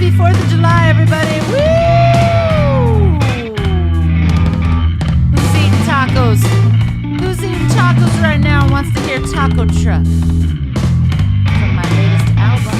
Happy 4th of July, everybody. Woo! Who's eating tacos? Who's eating tacos right now and wants to hear Taco Truck from my latest album?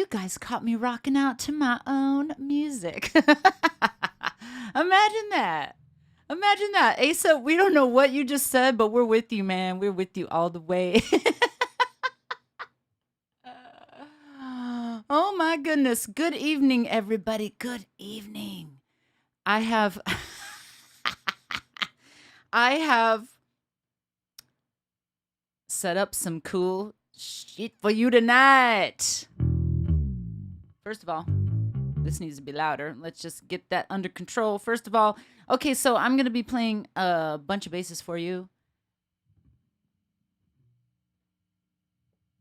guys caught me rocking out to my own music. Imagine that. Imagine that. Asa, we don't know what you just said, but we're with you, man. We're with you all the way. Oh my goodness. Good evening, everybody. Good evening. I have I have set up some cool shit for you tonight. First of all, this needs to be louder. Let's just get that under control. First of all, okay, so I'm going to be playing a bunch of basses for you.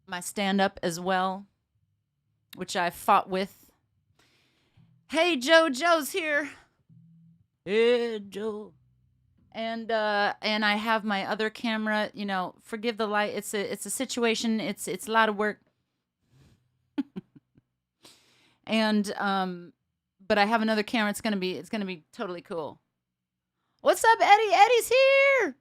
My stand-up as well, which I fought with. Hey, Joe, Joe's here. Hey, Joe. And I have my other camera, you know, forgive the light. It's a situation. It's a lot of work. And but I have another camera. It's gonna be totally cool. What's up, Eddie? Eddie's here.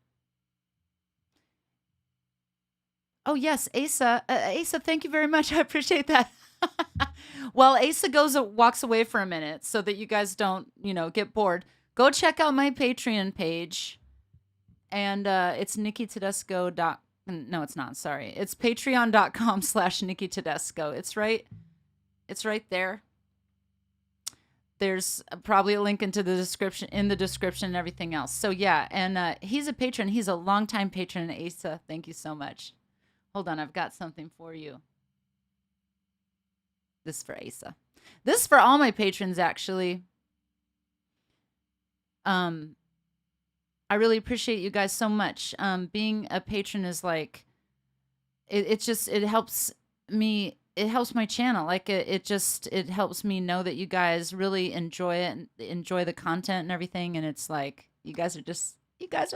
Oh yes, Asa. Asa, thank you very much. I appreciate that. Well, Asa walks away for a minute so that you guys don't, get bored. Go check out my Patreon page, and it's NikkiTedesco. No, it's not. Sorry, it's patreon.com/NikkiTedesco. It's right there. There's probably a link in the description and everything else. So yeah, and he's a patron. He's a longtime patron. Asa, thank you so much. Hold on, I've got something for you. This is for Asa. This is for all my patrons, actually. I really appreciate you guys so much. Being a patron is like, it helps me. It helps my channel. Like it helps me know that you guys really enjoy it and enjoy the content and everything. And it's like, you guys are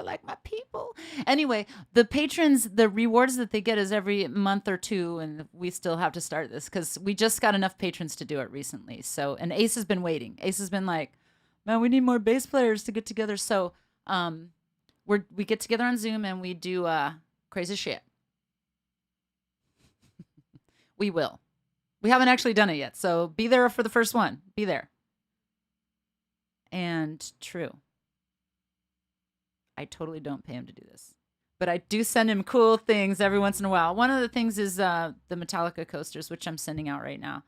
like my people. Anyway, the patrons, the rewards that they get is every month or two. And we still have to start this because we just got enough patrons to do it recently. So, and Ace has been waiting. Ace has been like, man, we need more bass players to get together. So, we get together on Zoom and we do crazy shit. We will. We haven't actually done it yet, so be there for the first one. Be there. And true. I totally don't pay him to do this, but I do send him cool things every once in a while. One of the things is the Metallica coasters, which I'm sending out right now.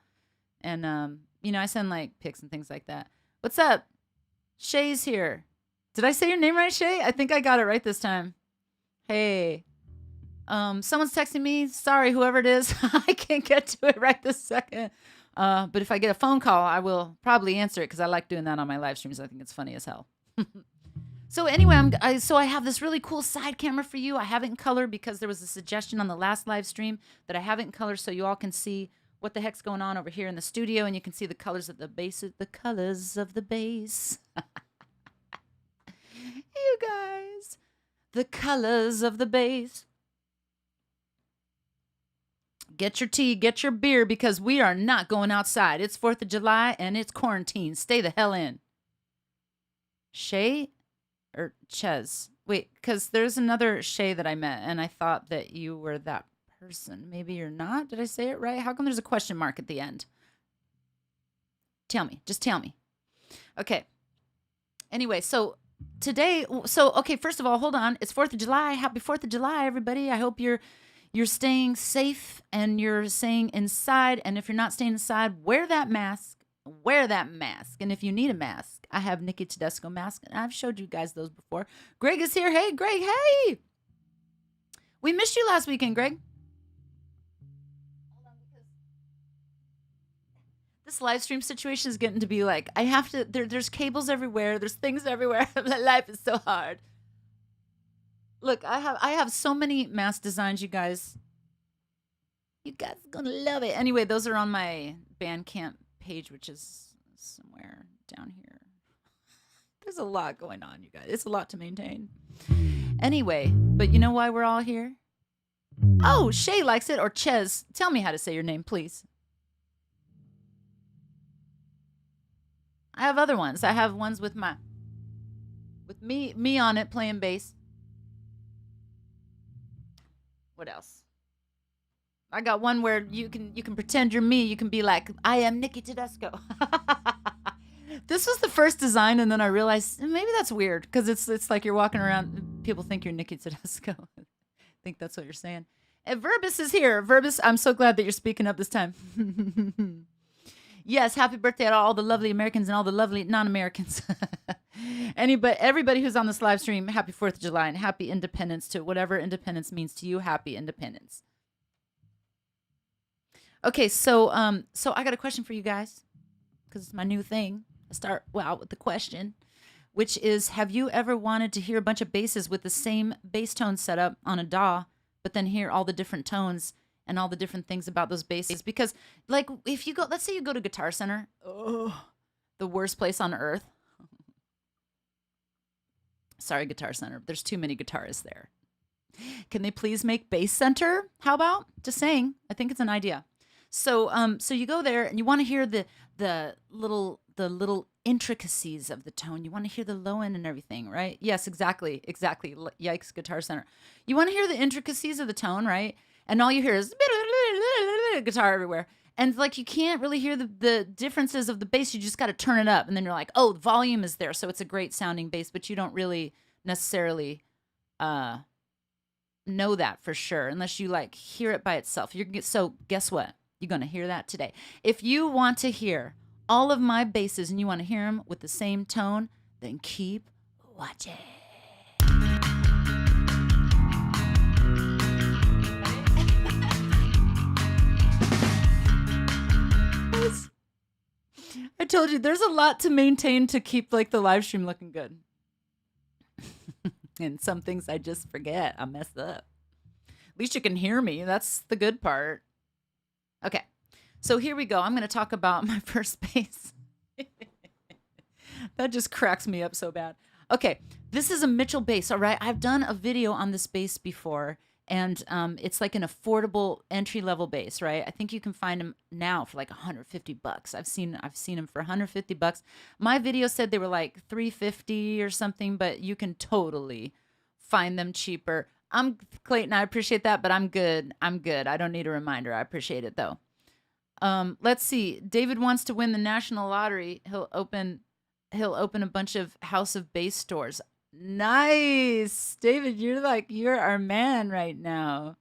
And I send like pics and things like that. What's up? Shay's here. Did I say your name right, Shay? I think I got it right this time. Hey. Someone's texting me. Sorry, whoever it is. I can't get to it right this second. But if I get a phone call, I will probably answer it because I like doing that on my live streams. I think it's funny as hell. So anyway, I have this really cool side camera for you. I have it in color because there was a suggestion on the last live stream that I have it in color so you all can see what the heck's going on over here in the studio, and you can see the colors of the bass. The colors of the bass. You guys, the colors of the bass. Get your tea, get your beer, because we are not going outside. It's 4th of July and it's quarantine. Stay the hell in. Shay or Ches? Wait, because there's another Shay that I met and I thought that you were that person. Maybe you're not. Did I say it right? How come there's a question mark at the end? Tell me. Just tell me. Okay. Anyway, so today, okay, first of all, hold on. It's 4th of July. Happy 4th of July, everybody. I hope you're staying safe and you're staying inside. And if you're not staying inside, wear that mask. Wear that mask. And if you need a mask, I have Nikki Tedesco mask. And I've showed you guys those before. Greg is here. Hey, Greg. Hey. We missed you last weekend, Greg. Hold on, because this live stream situation is getting to be like, I have to, there's cables everywhere. There's things everywhere. Life is so hard. Look, I have so many mask designs, you guys. You guys are gonna love it. Anyway, those are on my Bandcamp page, which is somewhere down here. There's a lot going on, you guys. It's a lot to maintain. Anyway, but you know why we're all here? Oh, Shay likes it, or Ches. Tell me how to say your name, please. I have other ones. I have ones with me on it playing bass. What else? I got one where you can pretend you're me. You can be like, I am Nikki Tedesco. This was the first design, and then I realized maybe that's weird because it's like you're walking around, people think you're Nikki Tedesco. I think that's what you're saying. And Verbus is here. Verbus, I'm so glad that you're speaking up this time. Yes, happy birthday to all the lovely Americans and all the lovely non-Americans. Everybody who's on this live stream, happy 4th of July and happy independence to whatever independence means to you. Happy independence. Okay, so I got a question for you guys because it's my new thing. I start out with the question, which is, have you ever wanted to hear a bunch of basses with the same bass tone setup on a DAW, but then hear all the different tones and all the different things about those basses? Because, like, if you go, let's say you go to Guitar Center, the worst place on earth. Sorry, Guitar Center. There's too many guitarists there. Can they please make Bass Center? How about? Just saying. I think it's an idea. So you go there and you want to hear the little intricacies of the tone. You want to hear the low end and everything, right? Yes, exactly. Yikes, Guitar Center. You want to hear the intricacies of the tone, right? And all you hear is guitar everywhere. And like you can't really hear the differences of the bass. You just got to turn it up. And then you're like, oh, the volume is there. So it's a great sounding bass, but you don't really necessarily know that for sure unless you like hear it by itself. So guess what? You're going to hear that today. If you want to hear all of my basses and you want to hear them with the same tone, then keep watching. I told you there's a lot to maintain to keep like the live stream looking good. And some things I just forget. I mess up. At least you can hear me. That's the good part. Okay. So here we go. I'm going to talk about my first bass. That just cracks me up so bad. Okay. This is a Mitchell bass. All right. I've done a video on this bass before. And it's like an affordable entry-level bass, right? I think you can find them now for like $150. I've seen them for $150. My video said they were like $350 or something, but you can totally find them cheaper. I'm Clayton. I appreciate that, but I'm good. I don't need a reminder. I appreciate it though. Let's see. David wants to win the national lottery. He'll open a bunch of House of Bass stores. Nice. David, you're our man right now.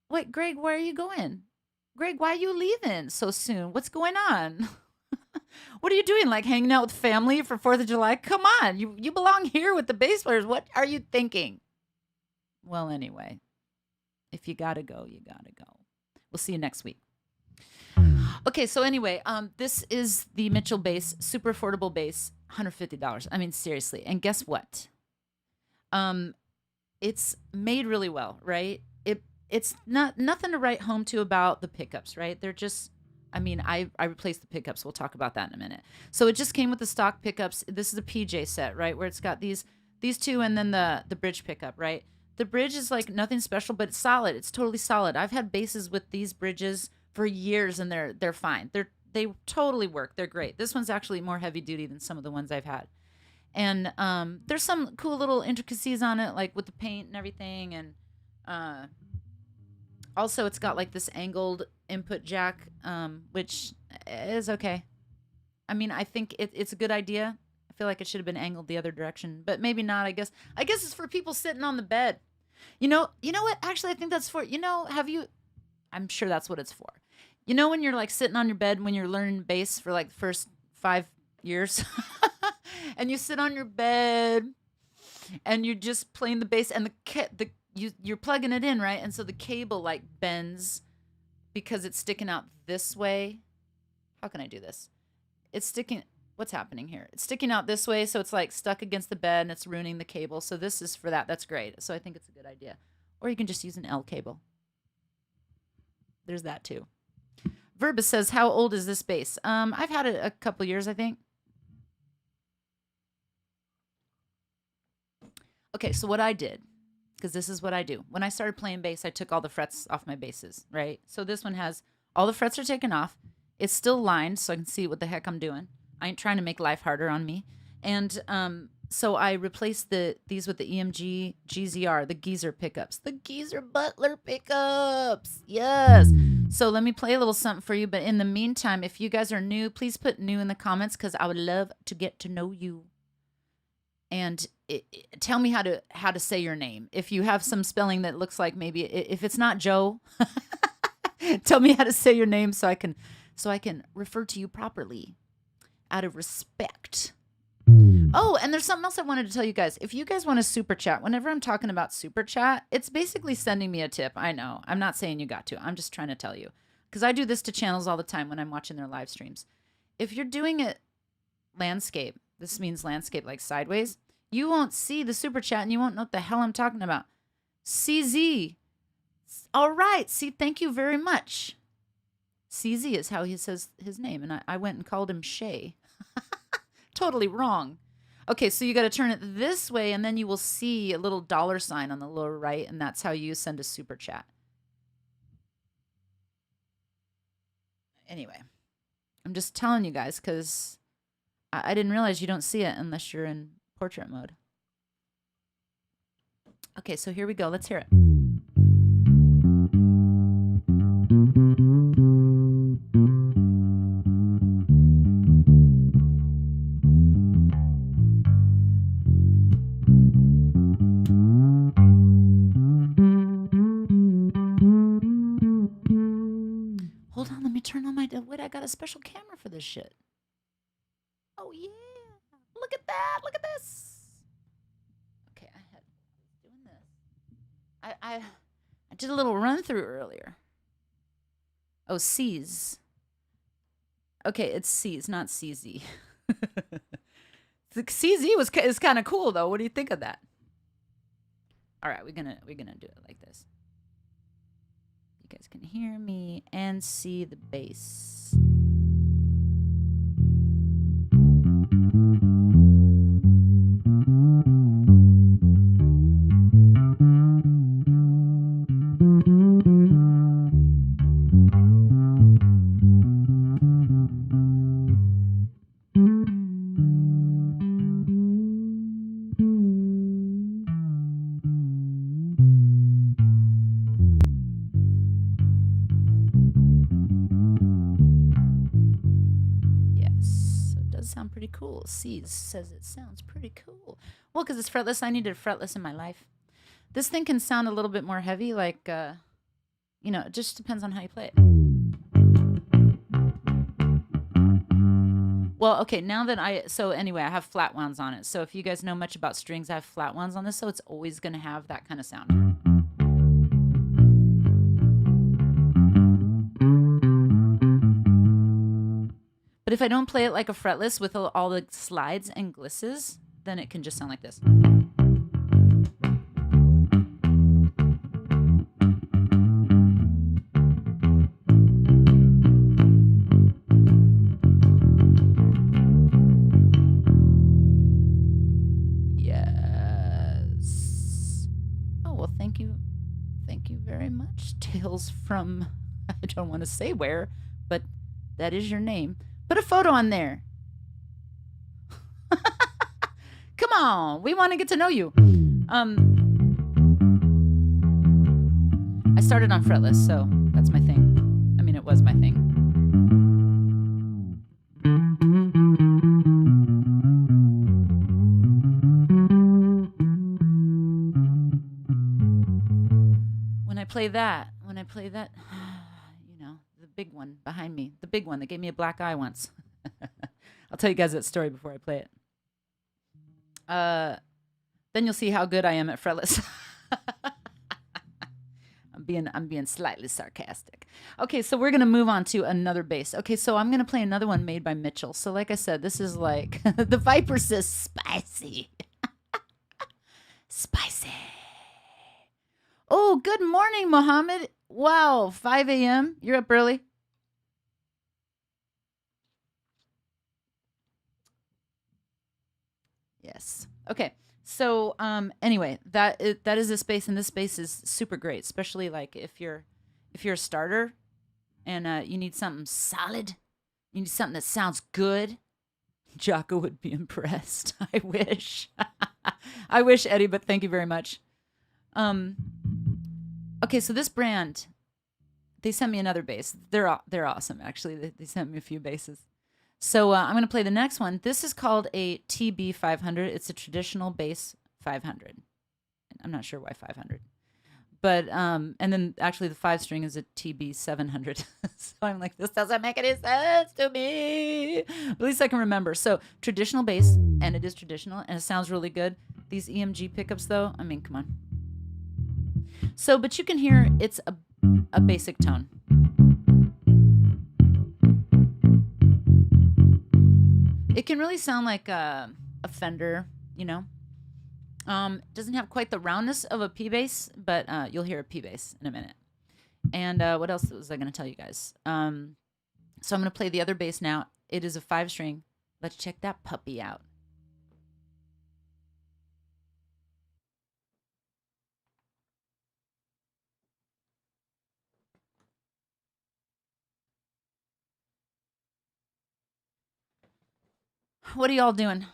Wait, Greg, where are you going? Greg, why are you leaving so soon? What's going on? What are you doing? Like hanging out with family for 4th of July? Come on. You belong here with the bass players. What are you thinking? Well, anyway, if you gotta go, you gotta go. We'll see you next week. Okay, so anyway, this is the Mitchell bass, super affordable bass, $150. I mean, seriously. And guess what? It's made really well, right? It's nothing to write home to about the pickups, right? They're just, I mean, I replaced the pickups. We'll talk about that in a minute. So it just came with the stock pickups. This is a PJ set, right? Where it's got these two and then the bridge pickup, right? The bridge is like nothing special, but it's solid. It's totally solid. I've had basses with these bridges for years and they're fine. They totally work. They're great. This one's actually more heavy duty than some of the ones I've had. And there's some cool little intricacies on it, like with the paint and everything. And also it's got like this angled input jack, which is okay. I mean, I think it's a good idea. I feel like it should have been angled the other direction, but maybe not, I guess. I guess it's for people sitting on the bed. You know what? Actually, I think that's for, I'm sure that's what it's for. You know, when you're like sitting on your bed when you're learning bass for like the first 5 years and you sit on your bed and you're just playing the bass and you're plugging it in, right? And so the cable like bends because it's sticking out this way. How can I do this? What's happening here? It's sticking out this way. So it's like stuck against the bed and it's ruining the cable. So this is for that. That's great. So I think it's a good idea. Or you can just use an L cable. There's that too. Verbus says, how old is this bass? I've had it a couple years, I think. Okay, so what I did, because this is what I do. When I started playing bass, I took all the frets off my basses, right? So this one has, all the frets are taken off. It's still lined, so I can see what the heck I'm doing. I ain't trying to make life harder on me. And So I replaced these with the EMG GZR, the Geezer pickups, the Geezer Butler pickups. Yes. So let me play a little something for you. But in the meantime, if you guys are new, please put new in the comments because I would love to get to know you. And tell me how to say your name. If you have some spelling that looks like maybe if it's not Joe, tell me how to say your name so I can refer to you properly out of respect. Oh, and there's something else I wanted to tell you guys. If you guys want to super chat, whenever I'm talking about super chat, it's basically sending me a tip. I know. I'm not saying you got to. I'm just trying to tell you. Because I do this to channels all the time when I'm watching their live streams. If you're doing it landscape, this means landscape like sideways, you won't see the super chat and you won't know what the hell I'm talking about. CZ. All right. See, thank you very much. CZ is how he says his name. And I went and called him Shay. Totally wrong. Okay, so you got to turn it this way, and then you will see a little dollar sign on the lower right, and that's how you send a super chat. Anyway, I'm just telling you guys because I didn't realize you don't see it unless you're in portrait mode. Okay, so here we go. Let's hear it. Hold on, let me turn on my... Wait, I got a special camera for this shit. Oh, yeah. Look at that. Look at this. Okay, I had doing this. I did a little run through earlier. Oh, C's. Okay, it's C's, not CZ. The CZ is kind of cool though. What do you think of that? All right, we're gonna do it like this. You guys can hear me and see the bass. Sound pretty cool. C's says it sounds pretty cool. Well, because it's fretless, I needed fretless in my life. This thing can sound a little bit more heavy, like, you know, it just depends on how you play it. Well, okay, now that so anyway, I have flat wounds on it. So if you guys know much about strings, I have flat wounds on this, so it's always going to have that kind of sound. But if I don't play it like a fretless with all the slides and glisses, then it can just sound like this. Yes. Oh, well, thank you. Thank you very much. Tales from, I don't want to say where, but that is your name. Put a photo on there. Come on. We want to get to know you. I started on fretless, so that's my thing. I mean, it was my thing. When I play that, you know, the big one behind me, the big one that gave me a black eye once. I'll tell you guys that story before I play it. Then you'll see how good I am at fretless. I'm being slightly sarcastic. Okay, so we're gonna move on to another bass. Okay, so I'm gonna play another one made by Mitchell. So like I said, this is like the Viper says spicy. Spicy. Oh, good morning, Mohammed. Wow, 5 a.m. You're up early. Yes. Okay. So anyway, that is this bass, and this bass is super great, especially like if you're a starter and you need something solid, you need something that sounds good. Jocko would be impressed. I wish. I wish, Eddie, but thank you very much. Okay, so this brand, they sent me another bass. They're awesome, actually. They sent me a few basses. So I'm going to play the next one. This is called a TB 500. It's a traditional bass 500. I'm not sure why 500. But, and then actually the 5-string is a TB 700. So I'm like, this doesn't make any sense to me. But at least I can remember. So traditional bass, and it is traditional, and it sounds really good. These EMG pickups, though, I mean, come on. So, but you can hear it's a basic tone. It can really sound like a Fender, you know. Doesn't have quite the roundness of a P bass, but you'll hear a P bass in a minute. And what else was I going to tell you guys? So I'm going to play the other bass now. It is a 5-string. Let's check that puppy out. What are y'all doing?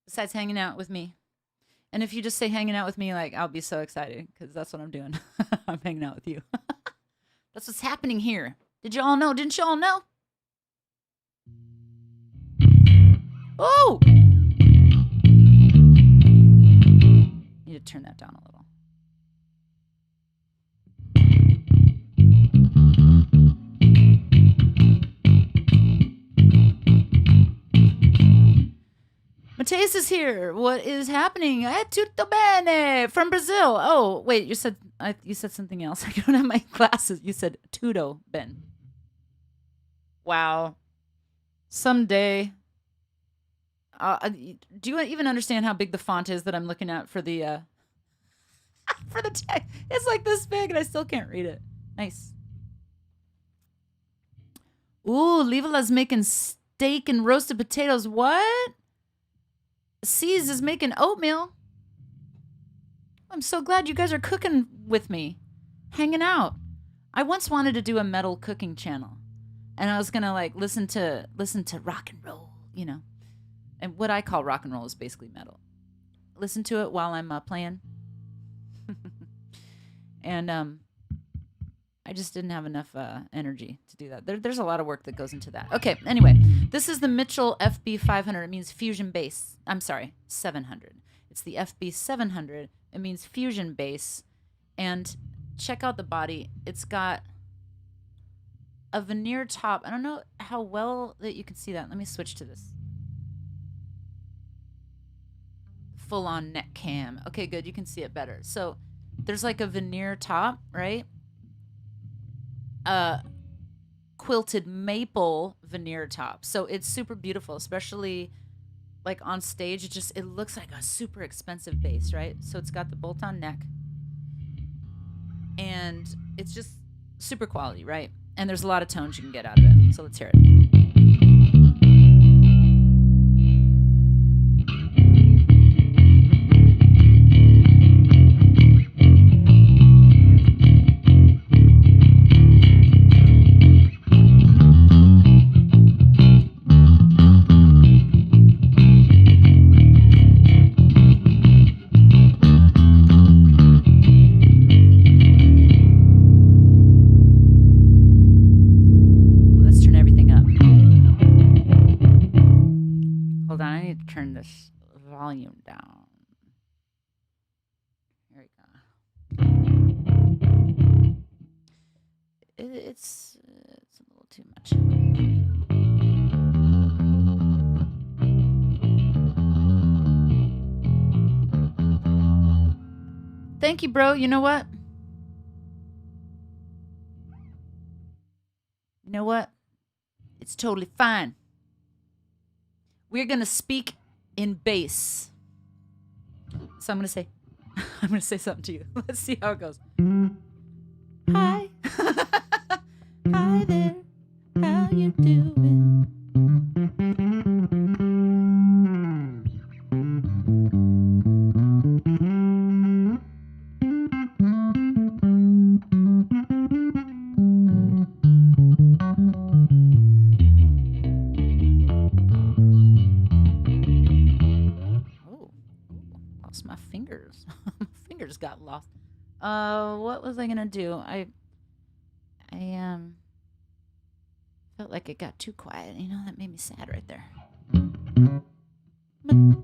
Besides hanging out with me. And if you just say hanging out with me, like, I'll be so excited because that's what I'm doing. I'm hanging out with you. That's what's happening here. Did you all know? Didn't you all know? Oh! Need to turn that down a little. Mateus is here. What is happening? Tutto bene from Brazil. Oh, wait, you said something else. I don't have my glasses. You said tutto ben. Wow. Someday. Do you even understand how big the font is that I'm looking at for the for the text? It's like this big, and I still can't read it. Nice. Ooh, Livala's making steak and roasted potatoes. What? C's is making oatmeal. I'm so glad you guys are cooking with me, hanging out. I once wanted to do a metal cooking channel, and I was gonna like listen to rock and roll, you know. And what I call rock and roll is basically metal. Listen to it while I'm playing. And I just didn't have enough energy to do that. There's a lot of work that goes into that. Okay, anyway, this is the Mitchell FB 500. It means fusion bass. I'm sorry, 700. It's the FB 700. It means fusion bass. And check out the body. It's got a veneer top. I don't know how well that you can see that. Let me switch to this. Full-on neck cam. Okay, good. You can see it better. So there's like a veneer top, right? Quilted maple veneer top. So it's super beautiful, especially like on stage. It looks like a super expensive bass, right? So it's got the bolt-on neck, and it's just super quality, right? And there's a lot of tones you can get out of it. So let's hear it. Turn this volume down. Here we go. It's a little too much. Thank you, bro. You know what? You know what? It's totally fine. We're going to speak in bass. So I'm going to say something to you. Let's see how it goes. Hi. Hi there. How you doing? What was I gonna do? I felt like it got too quiet. You know, that made me sad right there.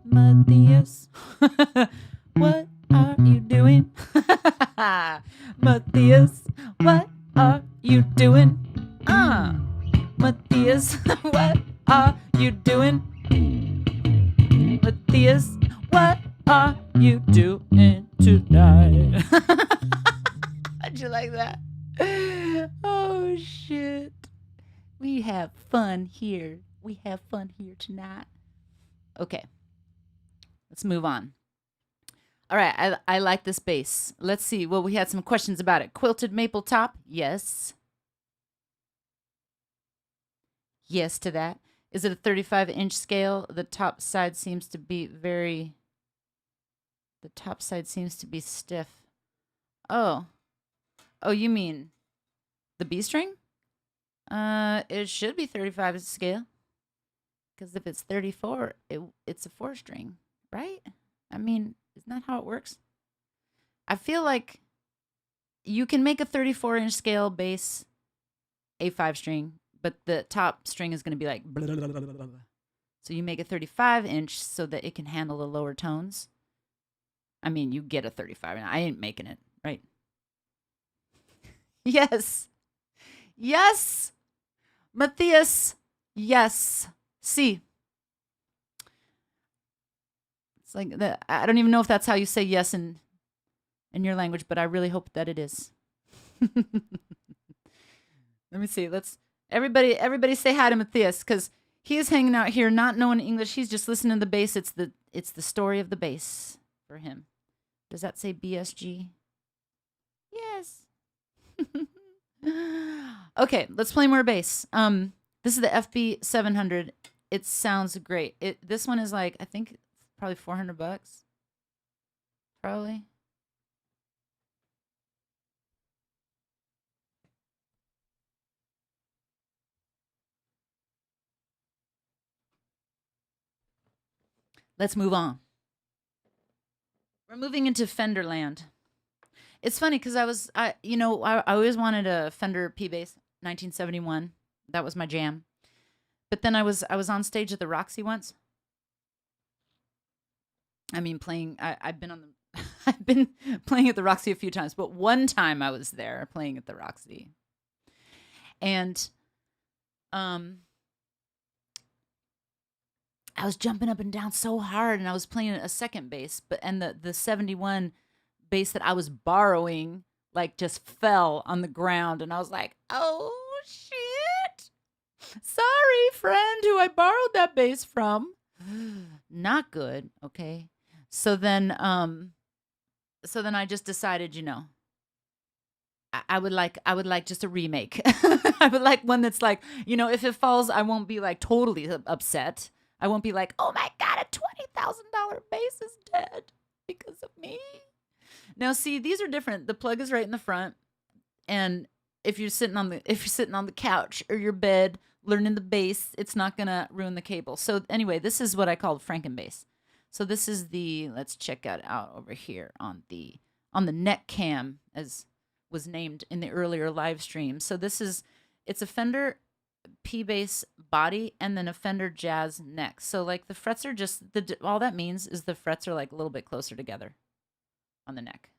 Matthias, what are you doing? Matthias, what are you doing? Matthias, what are you doing? Matthias, what are you doing tonight? How'd you like that? Oh, shit. We have fun here. We have fun here tonight. Okay. Let's move on. All right. I like this bass. Let's see. Well, we had some questions about it. Quilted maple top? Yes. Yes to that. Is it a 35-inch scale? The top side seems to be stiff. Oh. Oh, you mean the B string? It should be 35 scale. Because if it's 34, it's a 4-string, right? I mean, isn't that how it works? I feel like you can make a 34-inch scale bass a 5-string, but the top string is going to be like blah, blah, blah, blah. So you make a 35-inch so that it can handle the lower tones. I mean, you get a 35, and I ain't making it, right? Yes. Yes. Matthias. Yes. See. It's like that. I don't even know if that's how you say yes in your language, but I really hope that it is. Let me see. Let's everybody say hi to Matthias, because he is hanging out here not knowing English. He's just listening to the bass. It's the story of the bass for him. Does that say BSG? Yes. Okay, let's play more bass. This is the FB 700. It sounds great. This one is like, I think probably $400. Probably. Let's move on. We're moving into Fender land. It's funny because I always wanted a Fender P bass 1971. That was my jam. But then I was on stage at the Roxy once. I mean, I've been on the I've been playing at the Roxy a few times, but one time I was there playing at the Roxy. And I was jumping up and down so hard, and I was playing a second bass, and the 71 bass that I was borrowing like just fell on the ground, and I was like, "Oh shit. Sorry, friend who I borrowed that bass from." Not good, okay? So then I just decided, I would like just a remake. I would like one that's like, if it falls, I won't be like totally upset. I won't be like, "Oh my god, a $20,000 bass is dead because of me." Now, see, these are different. The plug is right in the front, and if you're sitting on the couch or your bed learning the bass, it's not gonna ruin the cable. So anyway, this is what I call Franken bass. So this is let's check it out over here on the neck cam, as was named in the earlier live stream. So it's a Fender P bass body and then a Fender Jazz neck. So like the frets are just all that means is the frets are like a little bit closer together on the neck.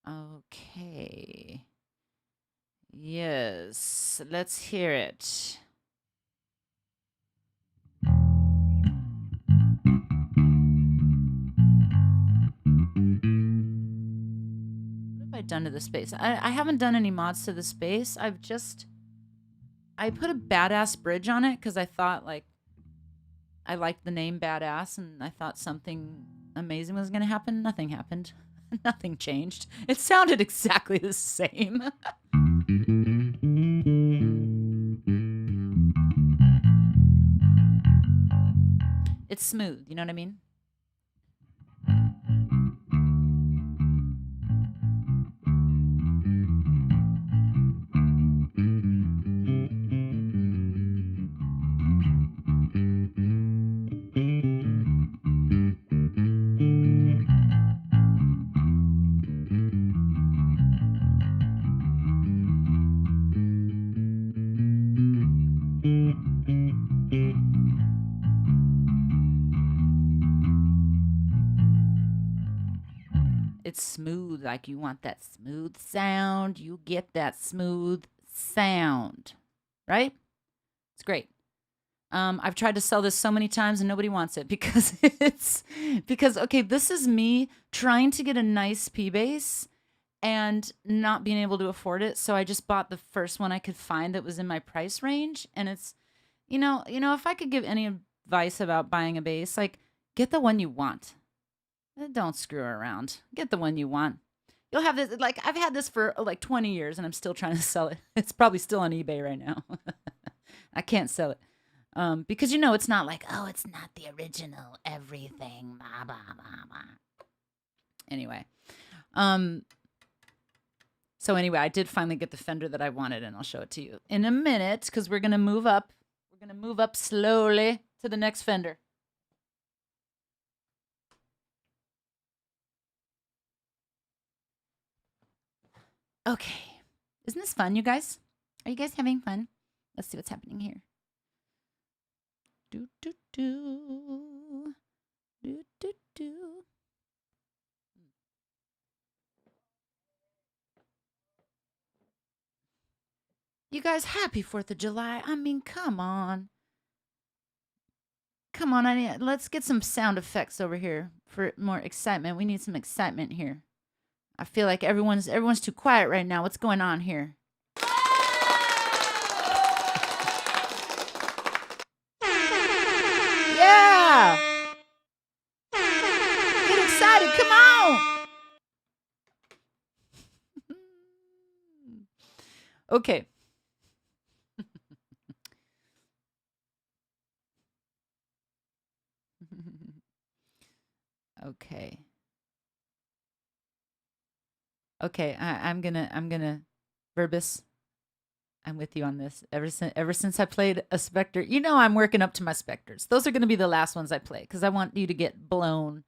Okay. Yes, let's hear it. What have I done to the space? I haven't done any mods to the space. I put a badass bridge on it because I thought I liked the name Badass, and I thought something amazing was going to happen. Nothing happened. Nothing changed. It sounded exactly the same. It's smooth, you know what I mean? it's smooth. Like you want that smooth sound, you get that smooth sound, right? It's great. I've tried to sell this so many times and nobody wants it because okay, this is me trying to get a nice P bass and not being able to afford it. So I just bought the first one I could find that was in my price range. And it's, if I could give any advice about buying a bass, like get the one you want. Don't screw around. Get the one you want. You'll have this, like I've had this for like 20 years and I'm still trying to sell it. It's probably still on eBay right now. I can't sell it. Because it's not like, oh, it's not the original everything, blah, blah, blah, blah. Anyway. So anyway, I did finally get the Fender that I wanted, and I'll show it to you in a minute because we're going to move up. We're going to move up slowly to the next Fender. Okay. Isn't this fun, you guys? Are you guys having fun? Let's see what's happening here. Do, do, do. Do, do, do. You guys, happy 4th of July. I mean, come on. Come on, let's get some sound effects over here for more excitement. We need some excitement here. I feel like everyone's too quiet right now. What's going on here? Yeah! Get excited, come on! Okay. Okay. Okay, I'm gonna Verbis. I'm with you on this. Ever since I played a Spectre, I'm working up to my Spectres. Those are gonna be the last ones I play because I want you to get blown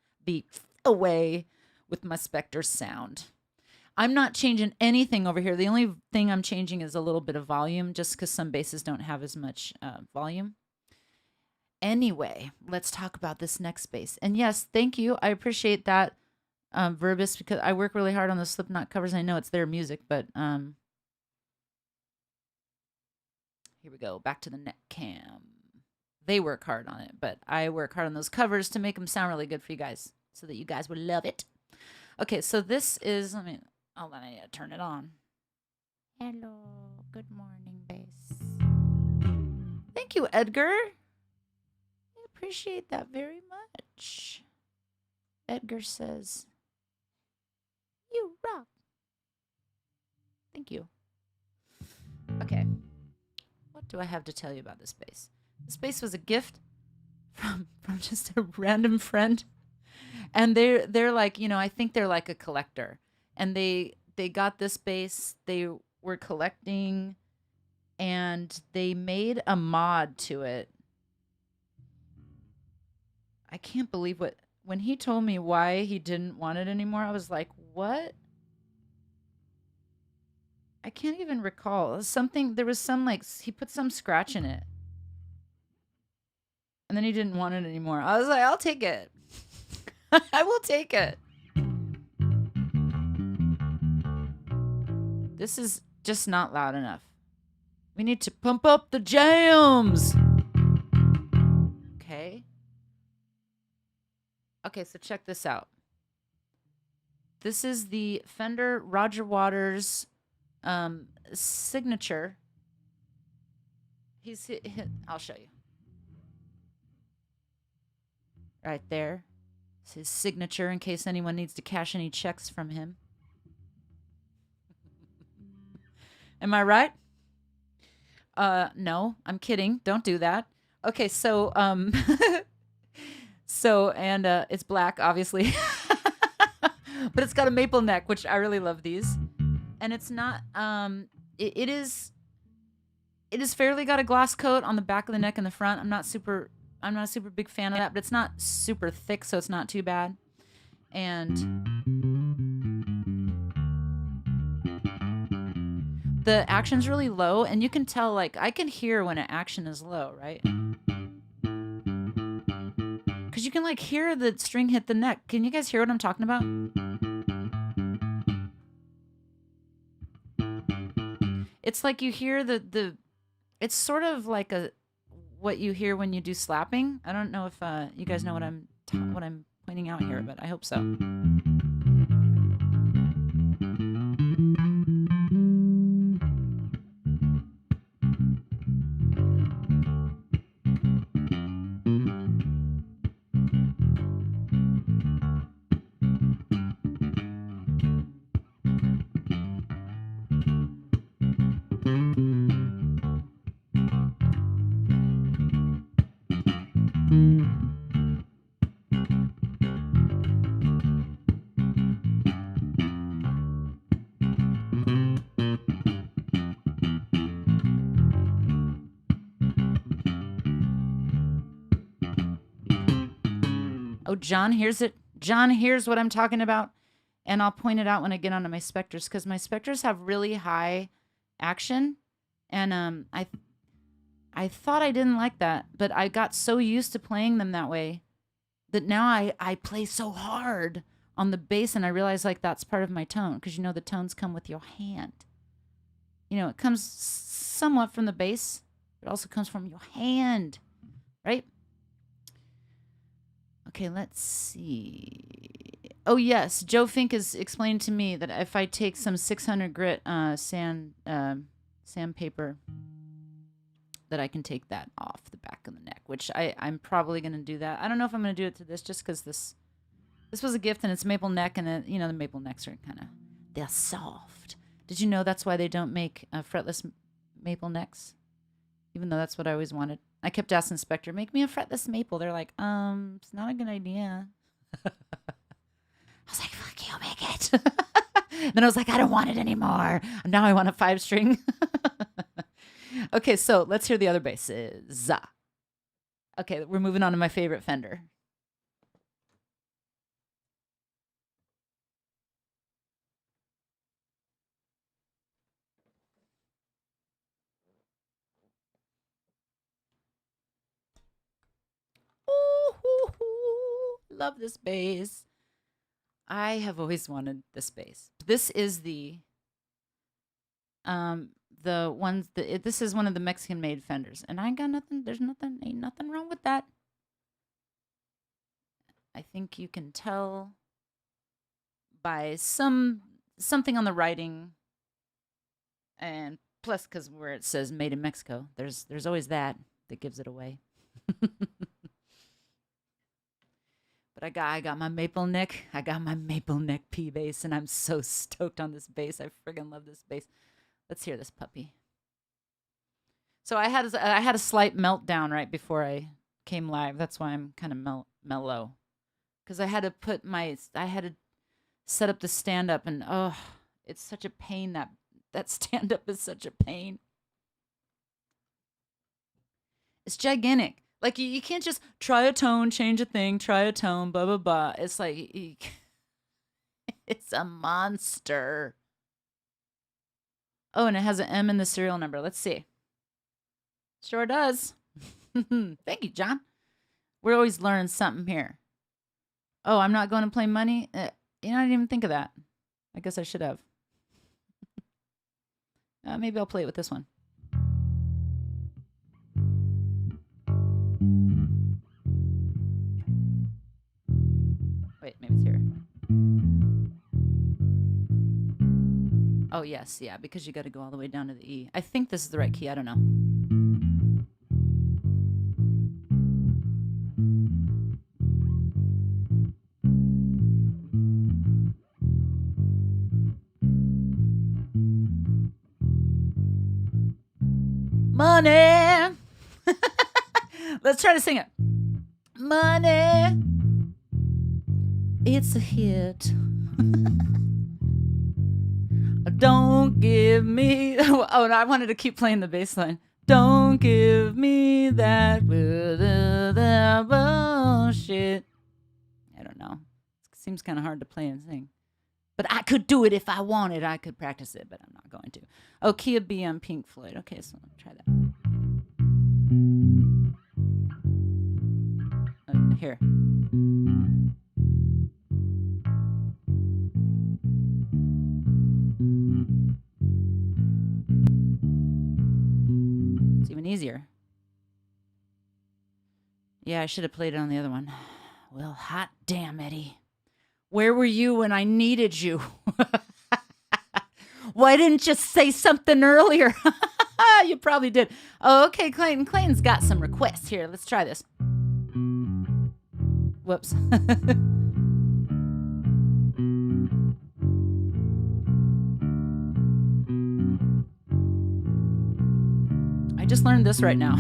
away with my Spectre sound. I'm not changing anything over here. The only thing I'm changing is a little bit of volume, just because some basses don't have as much volume. Anyway, let's talk about this next bass. And yes, thank you. I appreciate that, Verbis, because I work really hard on the Slipknot covers. I know it's their music, but here we go. Back to the neck cam. They work hard on it, but I work hard on those covers to make them sound really good for you guys so that you guys would love it. Okay, so this is, I need to turn it on. Hello, good morning, bass. Thank you, Edgar. I appreciate that very much. Edgar says, you rock. Thank you. Okay. What do I have to tell you about this bass? This bass was a gift from just a random friend. And they're like, I think they're like a collector. And they got this bass, they were collecting, and they made a mod to it. I can't believe when he told me why he didn't want it anymore, I was like, what? I can't even recall. There was some, he put some scratch in it. And then he didn't want it anymore. I was like, I'll take it. I will take it. This is just not loud enough. We need to pump up the jams. Okay. Okay, so check this out. This is the Fender Roger Waters signature. I'll show you. Right there. It's his signature in case anyone needs to cash any checks from him. Am I right? No, I'm kidding. Don't do that. Okay, so it's black, obviously. But it's got a maple neck, which I really love these. And it's not it is fairly got a gloss coat on the back of the neck and the front. I'm not a super big fan of that, but it's not super thick, so it's not too bad. And the action's really low, and you can tell, I can hear when an action is low, right? Because you can, hear the string hit the neck. Can you guys hear what I'm talking about? It's like you hear it's sort of like what you hear when you do slapping. I don't know if you guys know what I'm pointing out here, but I hope so. Oh, John hears it. John hears what I'm talking about. And I'll point it out when I get onto my specters, because my specters have really high action. And I thought I didn't like that, but I got so used to playing them that way that now I play so hard on the bass, and I realize like that's part of my tone, because the tones come with your hand. It comes somewhat from the bass, but it also comes from your hand, right? Okay, let's see. Oh yes, Joe Fink is explaining to me that if I take some 600 grit sandpaper, that I can take that off the back of the neck, which I'm probably going to do that. I don't know if I'm going to do it to this, just because this was a gift and it's maple neck, and the maple necks are they're soft. Did you know that's why they don't make fretless maple necks? Even though that's what I always wanted. I kept asking Spectre, make me a fretless maple. They're like, it's not a good idea. I was like, fuck you, make it. Then I was like, I don't want it anymore. Now I want a 5-string. Okay, so let's hear the other basses. Okay, we're moving on to my favorite Fender. Ooh, love this bass. I have always wanted this bass. This is the ones that this is one of the Mexican made Fenders, and I got nothing. Ain't nothing wrong with that. I think you can tell by something on the writing, and plus because where it says made in Mexico, there's always that gives it away. But I got my maple neck. I got my maple neck P bass, and I'm so stoked on this bass. I friggin' love this bass. Let's hear this puppy. So I had a slight meltdown right before I came live. That's why I'm kind of mellow, because I had to set up the stand up, and it's such a pain. That stand up is such a pain. It's gigantic. Like you can't just try a tone, change a thing, try a tone, blah blah blah. It's like it's a monster. Oh, and it has an M in the serial number. Let's see. Sure does. Thank you, John. We're always learning something here. Oh, I'm not going to play money? I didn't even think of that. I guess I should have. Maybe I'll play it with this one. Wait, maybe it's here. Oh, yes, yeah, because you got to go all the way down to the E. I think this is the right key. I don't know. Money. Let's try to sing it. Money. It's a hit. Don't give me. Oh, and I wanted to keep playing the bass line. Don't give me that bullshit. I don't know. It seems kind of hard to play and sing. But I could do it if I wanted. I could practice it, but I'm not going to. Oh, key of B on Pink Floyd. Okay, so let me try that. Here. getting easier. Yeah, I should have played it on the other one. Well, hot damn, Eddie. Where were you when I needed you? Why didn't you say something earlier? You probably did. Oh, okay, Clayton. Clayton's got some requests here. Let's try this. Whoops. I just learned this right now.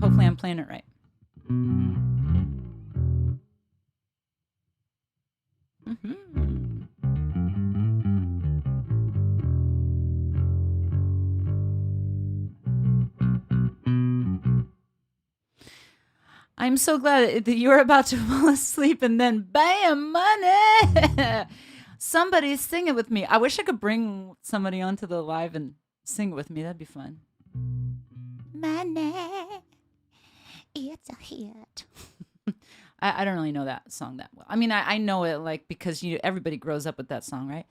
Hopefully I'm playing it right. I'm so glad that you were about to fall asleep and then bam, money. Somebody's singing with me. I wish I could bring somebody onto the live and sing with me. That'd be fun. Money, it's a hit. I don't really know that song that well. I mean, I know it like because everybody grows up with that song, right?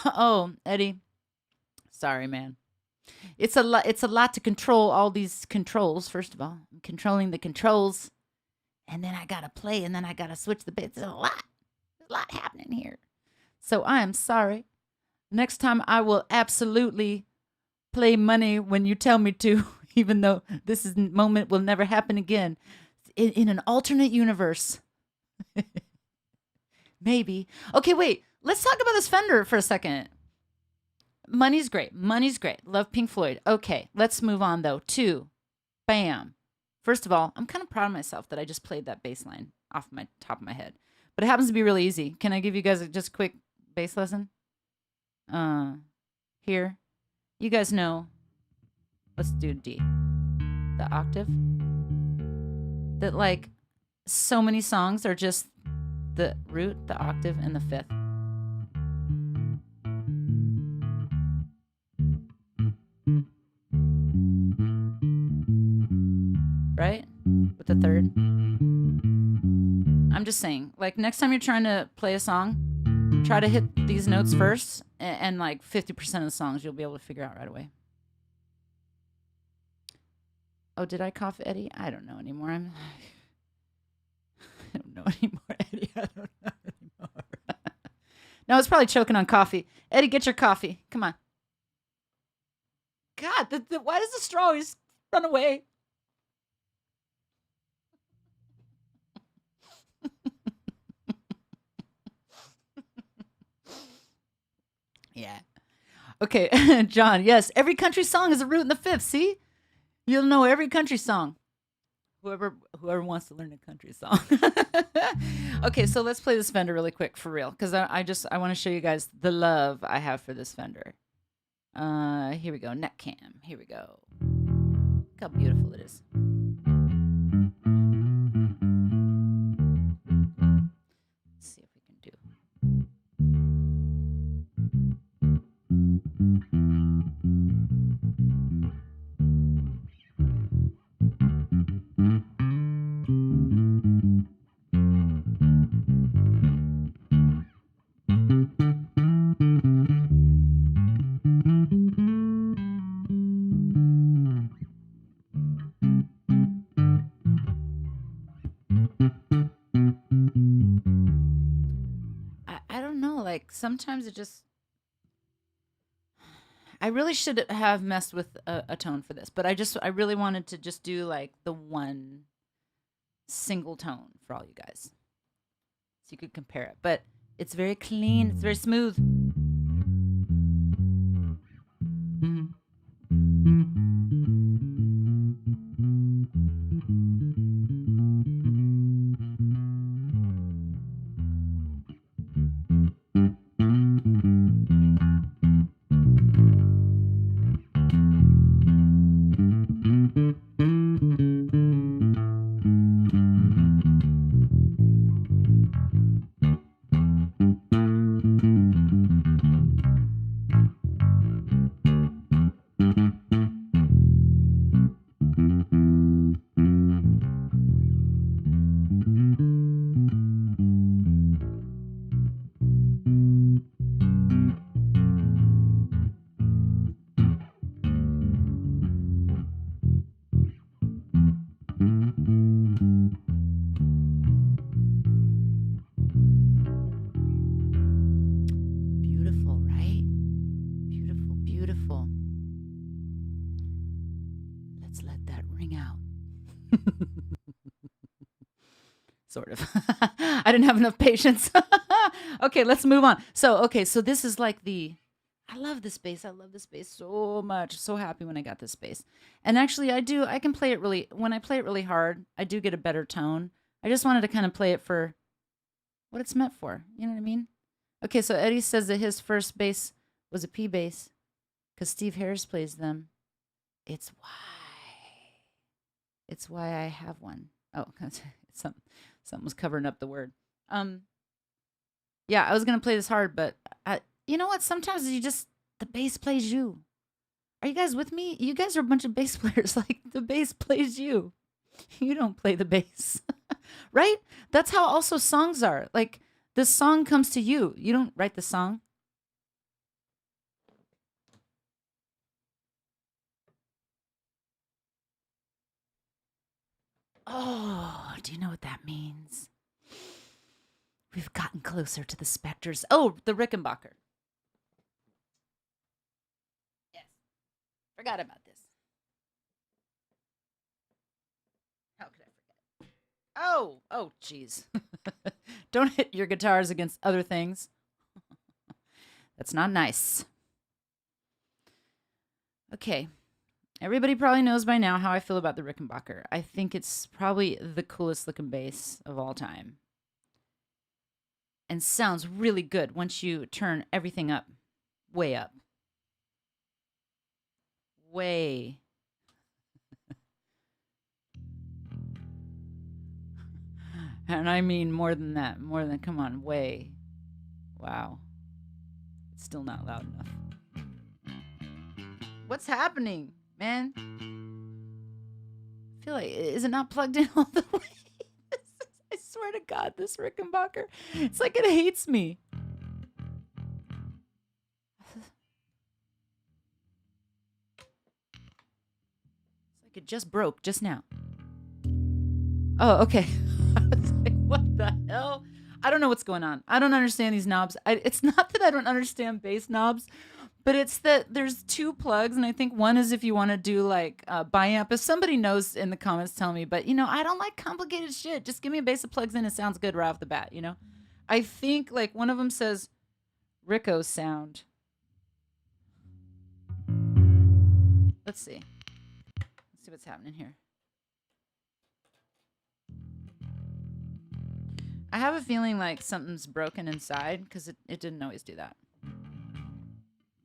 Oh, Eddie. Sorry, man. It's a lot to control all these controls. First of all, I'm controlling the controls, and then I gotta play, and then I gotta switch the bits. There's a lot happening here. So I am sorry. Next time I will absolutely play money when you tell me to, even though this moment will never happen again. In an alternate universe. Maybe. Okay, wait. Let's talk about this Fender for a second. Money's great. Money's great. Love Pink Floyd. Okay, let's move on, though, to bam. First of all, I'm kind of proud of myself that I just played that bass line off my top of my head. But it happens to be really easy. Can I give you guys just a quick bass lesson? Here. You guys know. Let's do D. The octave. That, like, so many songs are just the root, the octave, and the fifth. Right? With the third. I'm just saying, like, next time you're trying to play a song, try to hit these notes first, and like 50% of the songs you'll be able to figure out right away. Oh, did I cough, Eddie? I don't know anymore. I don't know anymore, Eddie. I don't know anymore. No, it's probably choking on coffee. Eddie, get your coffee. Come on. God, why does the straw always run away? Yeah. Okay, John, yes. Every country song is a root in the fifth, see? You'll know every country song. Whoever wants to learn a country song. Okay, so let's play this Fender really quick for real, because I want to show you guys the love I have for this Fender. Here we go, neck cam. Here we go. Look how beautiful it is. Let's see if we can do. I don't know, like sometimes it just I really should have messed with a tone for this, but I really wanted to just do like the one single tone for all you guys. So you could compare it. But it's very clean, it's very smooth. beautiful. Let's let that ring out. Sort of. I didn't have enough patience. Okay, let's move on. So this is like I love this bass. I love this bass so much. So happy when I got this bass. And actually I can play it when I play it really hard, I do get a better tone. I just wanted to kind of play it for what it's meant for. You know what I mean? Okay, so Eddie says that his first bass was a P bass because Steve Harris plays them. It's why. It's why I have one. Oh, something was covering up the word. Yeah, I was gonna play this hard, but you know what? Sometimes the bass plays you. Are you guys with me? You guys are a bunch of bass players. Like the bass plays you. You don't play the bass, right? That's how also songs are. Like the song comes to you. You don't write the song. Oh, do you know what that means? We've gotten closer to the specters. Oh, the Rickenbacker. Yes. Forgot about this. How could I forget? Oh, jeez. Don't hit your guitars against other things. That's not nice. Okay. Everybody probably knows by now how I feel about the Rickenbacker. I think it's probably the coolest looking bass of all time. And sounds really good once you turn everything up. Way up. Way. And I mean more than that. Come on, way. Wow. It's still not loud enough. What's happening, man? I feel like, is it not plugged in all the way? I swear to God, this Rickenbacker, it's like it hates me. It's like it just broke just now. Oh, okay. I was like, what the hell? I don't know what's going on. I don't understand these knobs. It's not that I don't understand bass knobs, but it's that there's two plugs, and I think one is if you want to do like biamp. If somebody knows in the comments, tell me. But I don't like complicated shit. Just give me a bass that plugs in and sounds good right off the bat. I think like one of them says Rico sound. Let's see. Let's see what's happening here. I have a feeling like something's broken inside because it didn't always do that.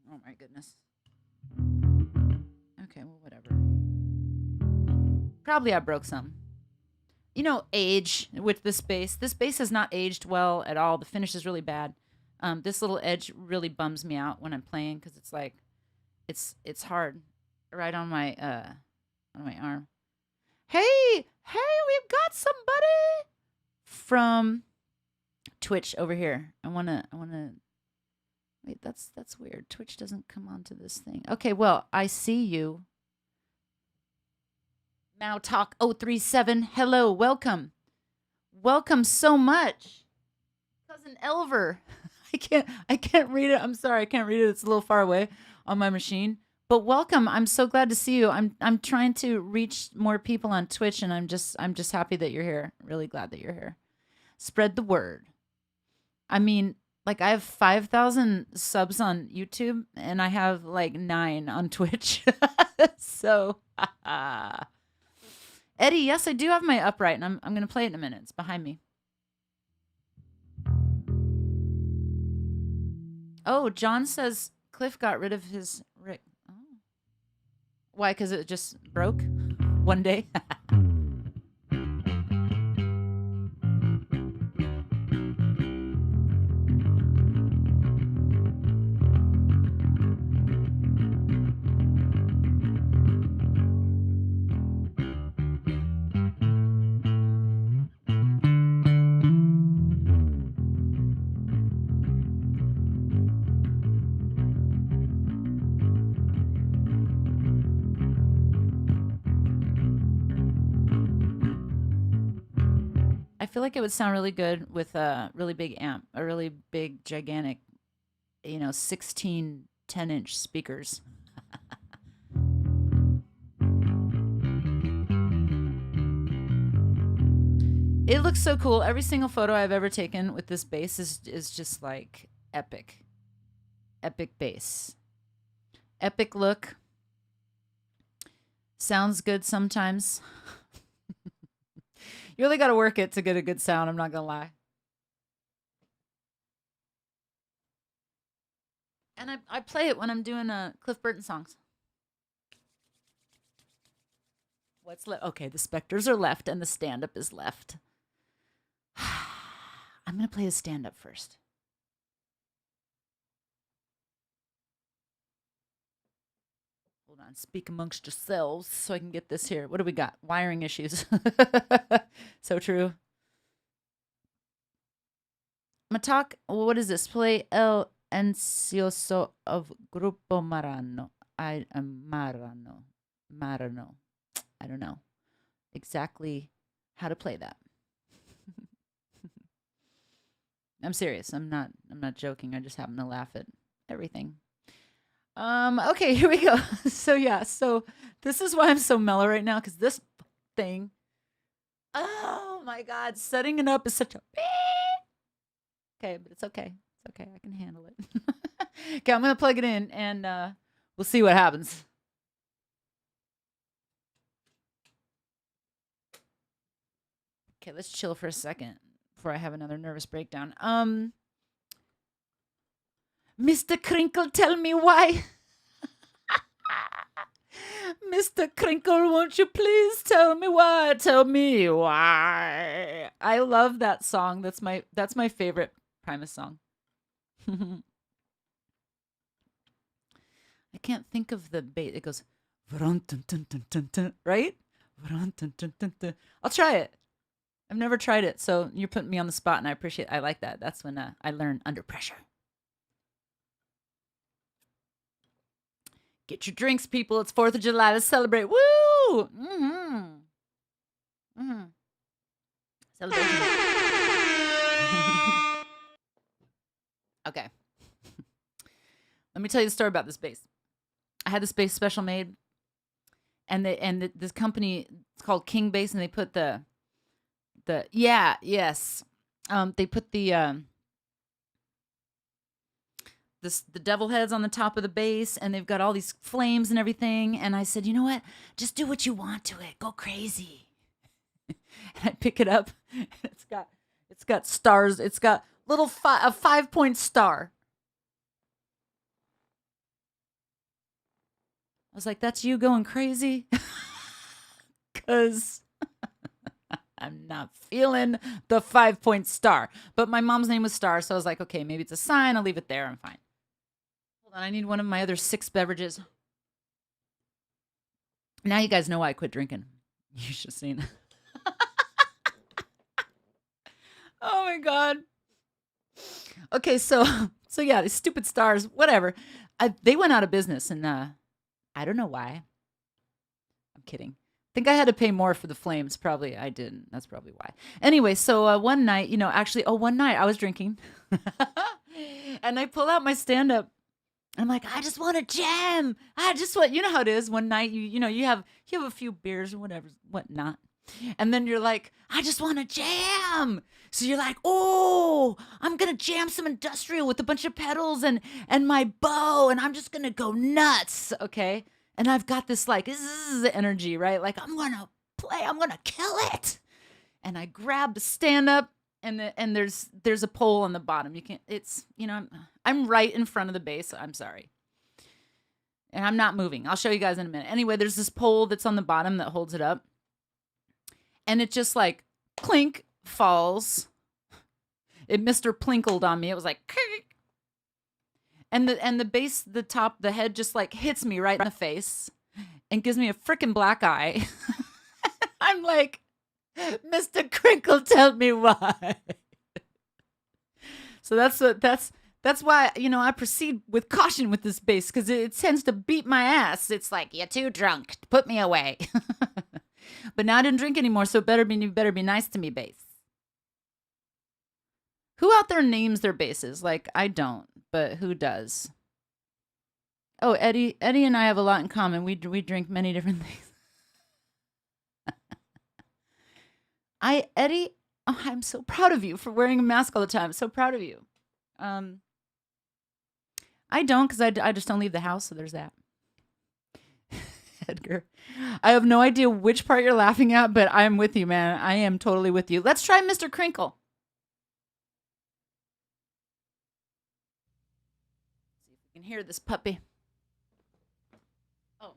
Oh my goodness. Okay, well, whatever. Probably I broke some. Age with this bass. This bass has not aged well at all. The finish is really bad. This little edge really bums me out when I'm playing because it's like, it's hard, right on my arm. Hey, we've got somebody from Twitch over here. I wanna. Wait, that's weird. Twitch doesn't come onto this thing. Okay, well, I see you. Now Talk 037. Hello, welcome. Welcome so much. Cousin Elver. I can't read it. I'm sorry, I can't read it. It's a little far away on my machine. But welcome. I'm so glad to see you. I'm trying to reach more people on Twitch, and I'm just happy that you're here. Really glad that you're here. Spread the word. I mean, like I have 5,000 subs on YouTube and I have like 9 on Twitch. So, Eddie, yes, I do have my upright, and I'm going to play it in a minute. It's behind me. Oh, John says Cliff got rid of his Rick. Oh. Why? Because it just broke one day? I feel like it would sound really good with a really big amp, a really big, gigantic, 16 10-inch speakers. It looks so cool. Every single photo I've ever taken with this bass is just like epic. Epic bass. Epic look. Sounds good sometimes. You really got to work it to get a good sound, I'm not going to lie. And I play it when I'm doing Cliff Burton songs. What's left? Okay, the Spectres are left and the stand-up is left. I'm going to play the stand-up first. Hold on. Speak amongst yourselves so I can get this here. What do we got? Wiring issues. So true. Matak, what is this? Play El Ansioso of Grupo Marano. Marano. I don't know exactly how to play that. I'm serious. I'm not joking. I just happen to laugh at everything. Okay, here we go. So this is why I'm so mellow right now, because this thing, oh my God, setting it up is such a okay, but it's okay. It's okay. I can handle it. Okay, I'm gonna plug it in and we'll see what happens. Okay, let's chill for a second before I have another nervous breakdown. Mr. Crinkle, tell me why. Mr. Crinkle, won't you please tell me why? Tell me why. I love that song. That's my favorite Primus song. I can't think of the bass. It goes, right? I'll try it. I've never tried it, so you're putting me on the spot, and I like that. That's when I learn under pressure. Get your drinks, people. It's 4th of July. Let's celebrate. Woo! Celebration. Okay. Let me tell you the story about this bass. I had this bass special made, and this company, it's called King Bass, and they put they put the devil heads on the top of the bass, and they've got all these flames and everything. And I said, you know what? Just do what you want to it. Go crazy. And I pick it up. And it's got stars. It's got a 5-point star. I was like, that's you going crazy? Because I'm not feeling the 5-point star. But my mom's name was Star, so I was like, okay, maybe it's a sign. I'll leave it there. I'm fine. Hold on, I need one of my other 6 beverages. Now you guys know why I quit drinking. You should have seen. Oh my God. Okay, so yeah, these stupid stars, whatever. They went out of business, and I don't know why. I'm kidding. I think I had to pay more for the flames. Probably I didn't. That's probably why. Anyway, so one night, one night I was drinking, and I pull out my stand-up. I'm like, I just want to jam. I just want, you know how it is. One night, you have a few beers or whatnot. And then you're like, I just want to jam. So you're like, oh, I'm going to jam some industrial with a bunch of pedals and my bow, and I'm just going to go nuts, okay? And I've got this like energy, right? Like, I'm going to play. I'm going to kill it. And I grab the stand-up, and there's a pole on the bottom. You can't, it's, I'm right in front of the bass. I'm sorry. And I'm not moving. I'll show you guys in a minute. Anyway, there's this pole that's on the bottom that holds it up. And it just like clink falls. It Mr. Plinkled on me. It was like, and the bass, the top, the head just like hits me right in the face and gives me a freaking black eye. I'm like, Mr. Crinkle, tell me why. So that's why, I proceed with caution with this bass, because it tends to beat my ass. It's like, you're too drunk. Put me away. But now I didn't drink anymore, so you better be nice to me, bass. Who out there names their basses? Like, I don't, but who does? Oh, Eddie and I have a lot in common. We drink many different things. Eddie, oh, I'm so proud of you for wearing a mask all the time. So proud of you. Um, I don't because I just don't leave the house. So there's that. Edgar, I have no idea which part you're laughing at, but I'm with you, man. I am totally with you. Let's try Mr. Crinkle. See if we can hear this puppy. Oh.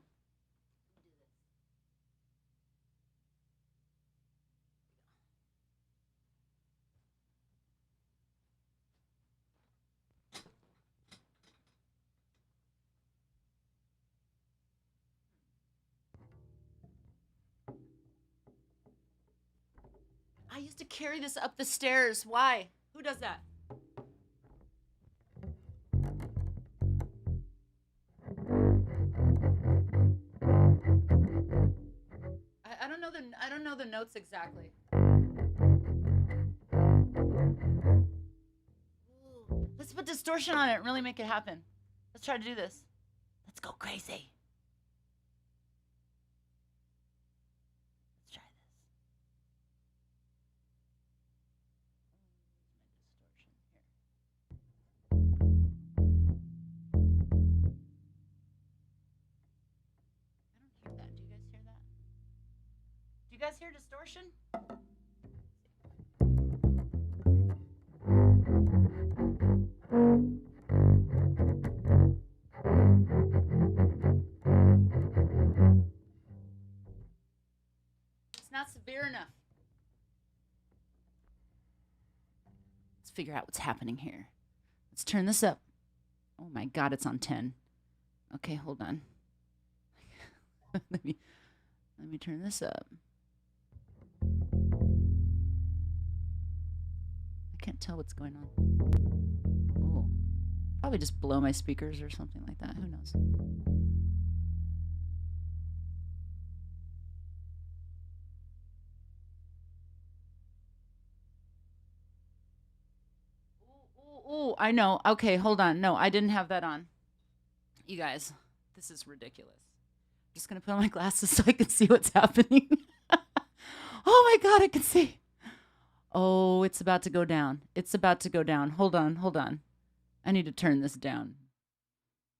I used to carry this up the stairs. Why? Who does that? I don't know the notes exactly. Ooh, let's put distortion on it and really make it happen. Let's try to do this. Let's go crazy. Let's try this. I don't hear that. Do you guys hear that? Do you guys hear distortion? It's not severe enough. Let's figure out what's happening here. Let's turn this up. Oh my God, it's on 10. Okay, hold on. let me turn this up. I can't tell what's going on. Oh, probably just blow my speakers or something like that. Who knows? Oh, I know. Okay, hold on. No, I didn't have that on. You guys, this is ridiculous. I'm just going to put on my glasses so I can see what's happening. Oh my God, I can see. Oh, it's about to go down. It's about to go down. Hold on. I need to turn this down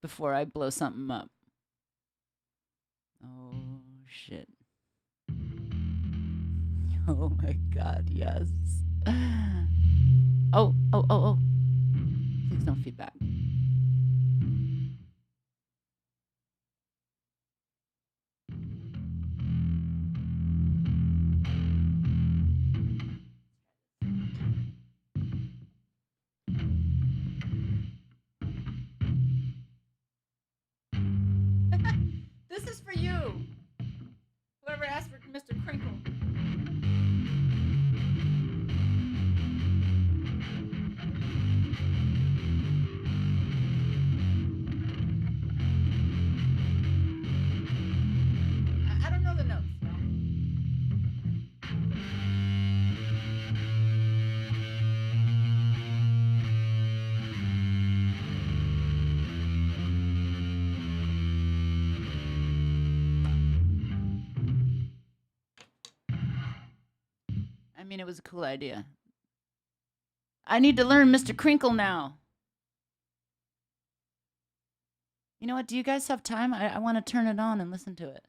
before I blow something up. Oh, shit. Oh my God, yes. Oh. Please no feedback. This is for you. Whoever asked for Mr. Crinkle. I don't know the notes. I mean, it was a cool idea. I need to learn Mr. Crinkle now. You know what? Do you guys have time? I want to turn it on and listen to it.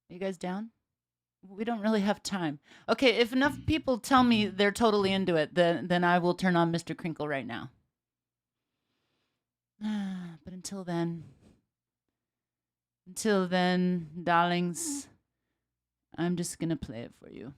Are you guys down? We don't really have time. Okay, if enough people tell me they're totally into it, then I will turn on Mr. Crinkle right now. But until then, darlings, I'm just gonna play it for you.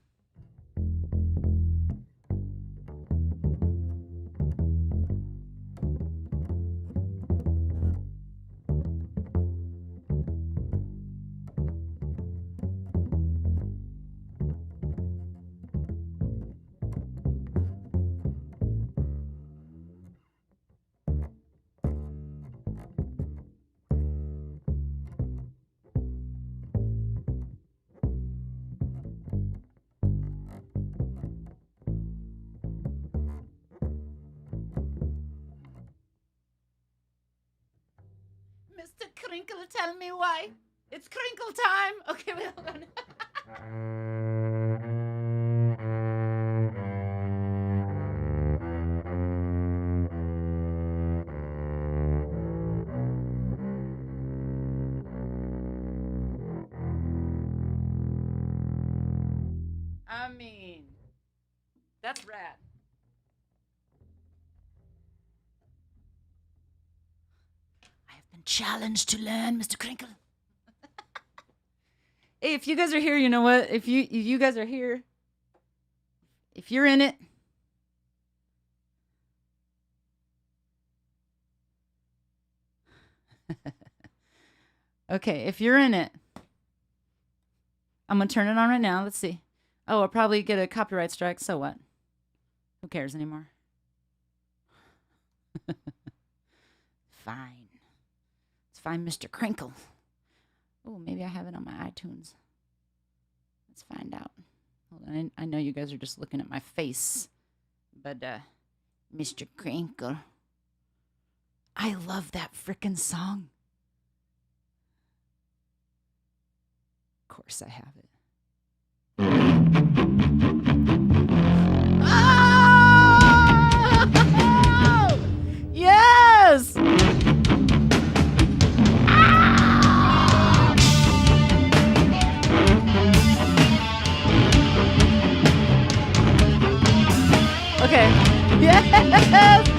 Crinkle, tell me why. It's crinkle time. Okay, wait, hold on. I mean, that's rad. I have been challenged to learn, Mr. Crinkle. Hey, if you guys are here, you know what? If you guys are here, if you're in it, okay, if you're in it, I'm gonna turn it on right now. Let's see. Oh, I'll probably get a copyright strike. So what? Who cares anymore? Fine. Let's find Mr. Crinkle. Oh, maybe I have it on my iTunes. Let's find out. Hold on. I know you guys are just looking at my face. But, Mr. Crinkle. I love that frickin' song. Of course I have it. Oh! Yes! Okay. Yes!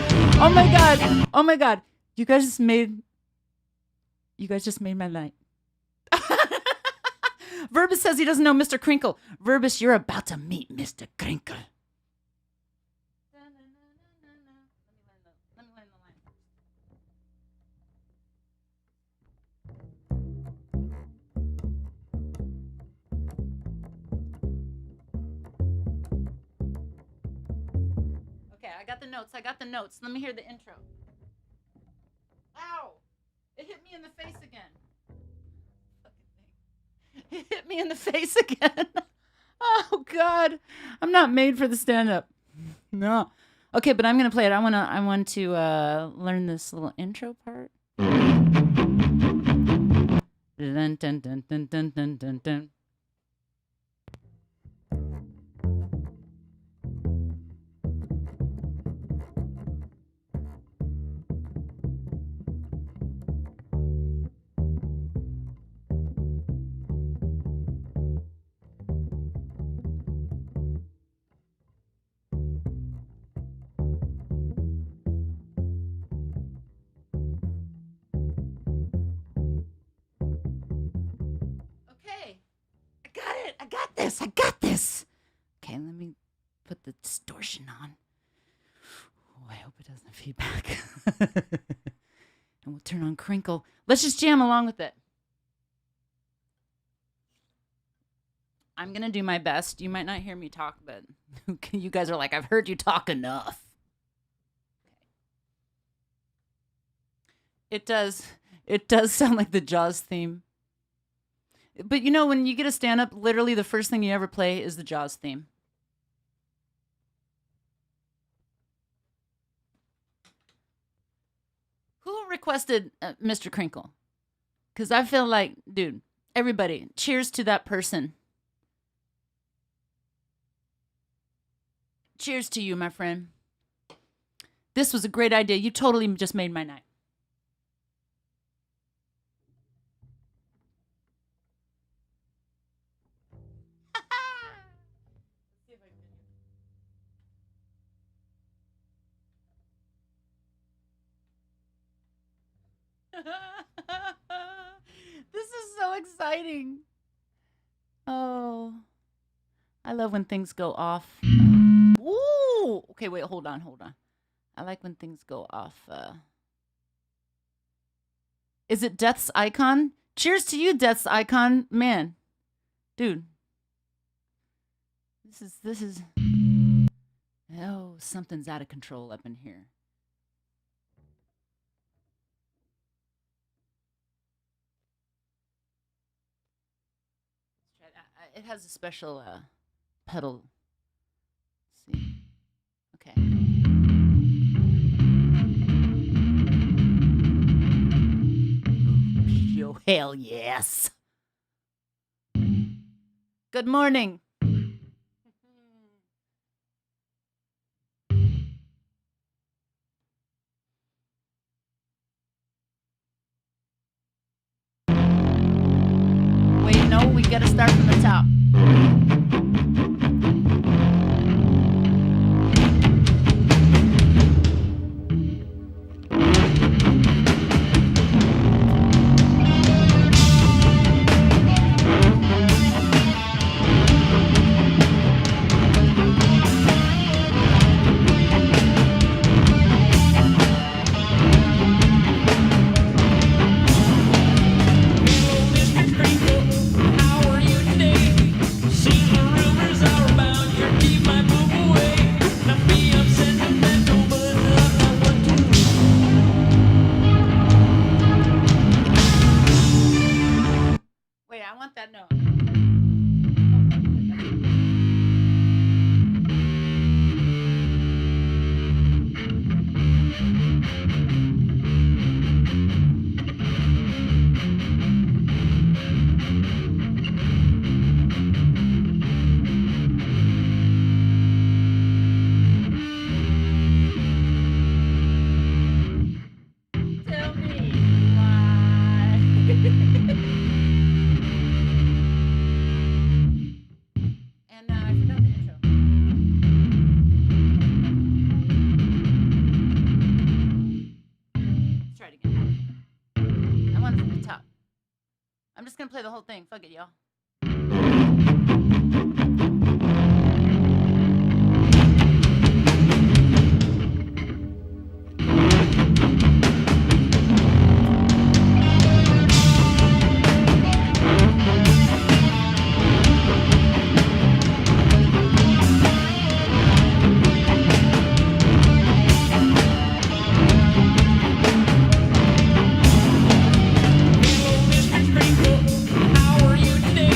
Oh my god. Oh my god. You guys just made my night. Verbus says he doesn't know Mr. Crinkle. Verbus, you're about to meet Mr. Crinkle. Let me learn the line. Okay, I got the notes. Let me hear the intro. Ow! It hit me in the face again. It hit me in the face again. Oh God, I'm not made for the stand-up. No. Okay, but I'm gonna play it. I want to learn this little intro part. Dun dun dun dun dun dun dun dun. I got this. Okay, let me put the distortion on. Oh, I hope it doesn't feedback. And we'll turn on Crinkle. Let's just jam along with it. I'm going to do my best. You might not hear me talk, but you guys are like, I've heard you talk enough. Okay. It does sound like the Jaws theme. But you know, when you get a stand-up, literally the first thing you ever play is the Jaws theme. Who requested Mr. Crinkle? Because I feel like, dude, everybody, cheers to that person. Cheers to you, my friend. This was a great idea. You totally just made my night. This is so exciting. Oh, I love when things go off. Ooh. Okay, wait, hold on. I like when things go off. Is it Death's Icon? Cheers to you, Death's Icon. Man, dude. This is. Oh, something's out of control up in here. Let's try that. It has a special pedal. Let's see. Okay. Hell yes. Good morning. Wait, no, we gotta start from the top. Wait, I want that note. Tell me why. And I forgot the intro. Let's try it again. I want it from the top. I'm just gonna play the whole thing. Fuck it, y'all. How are you today?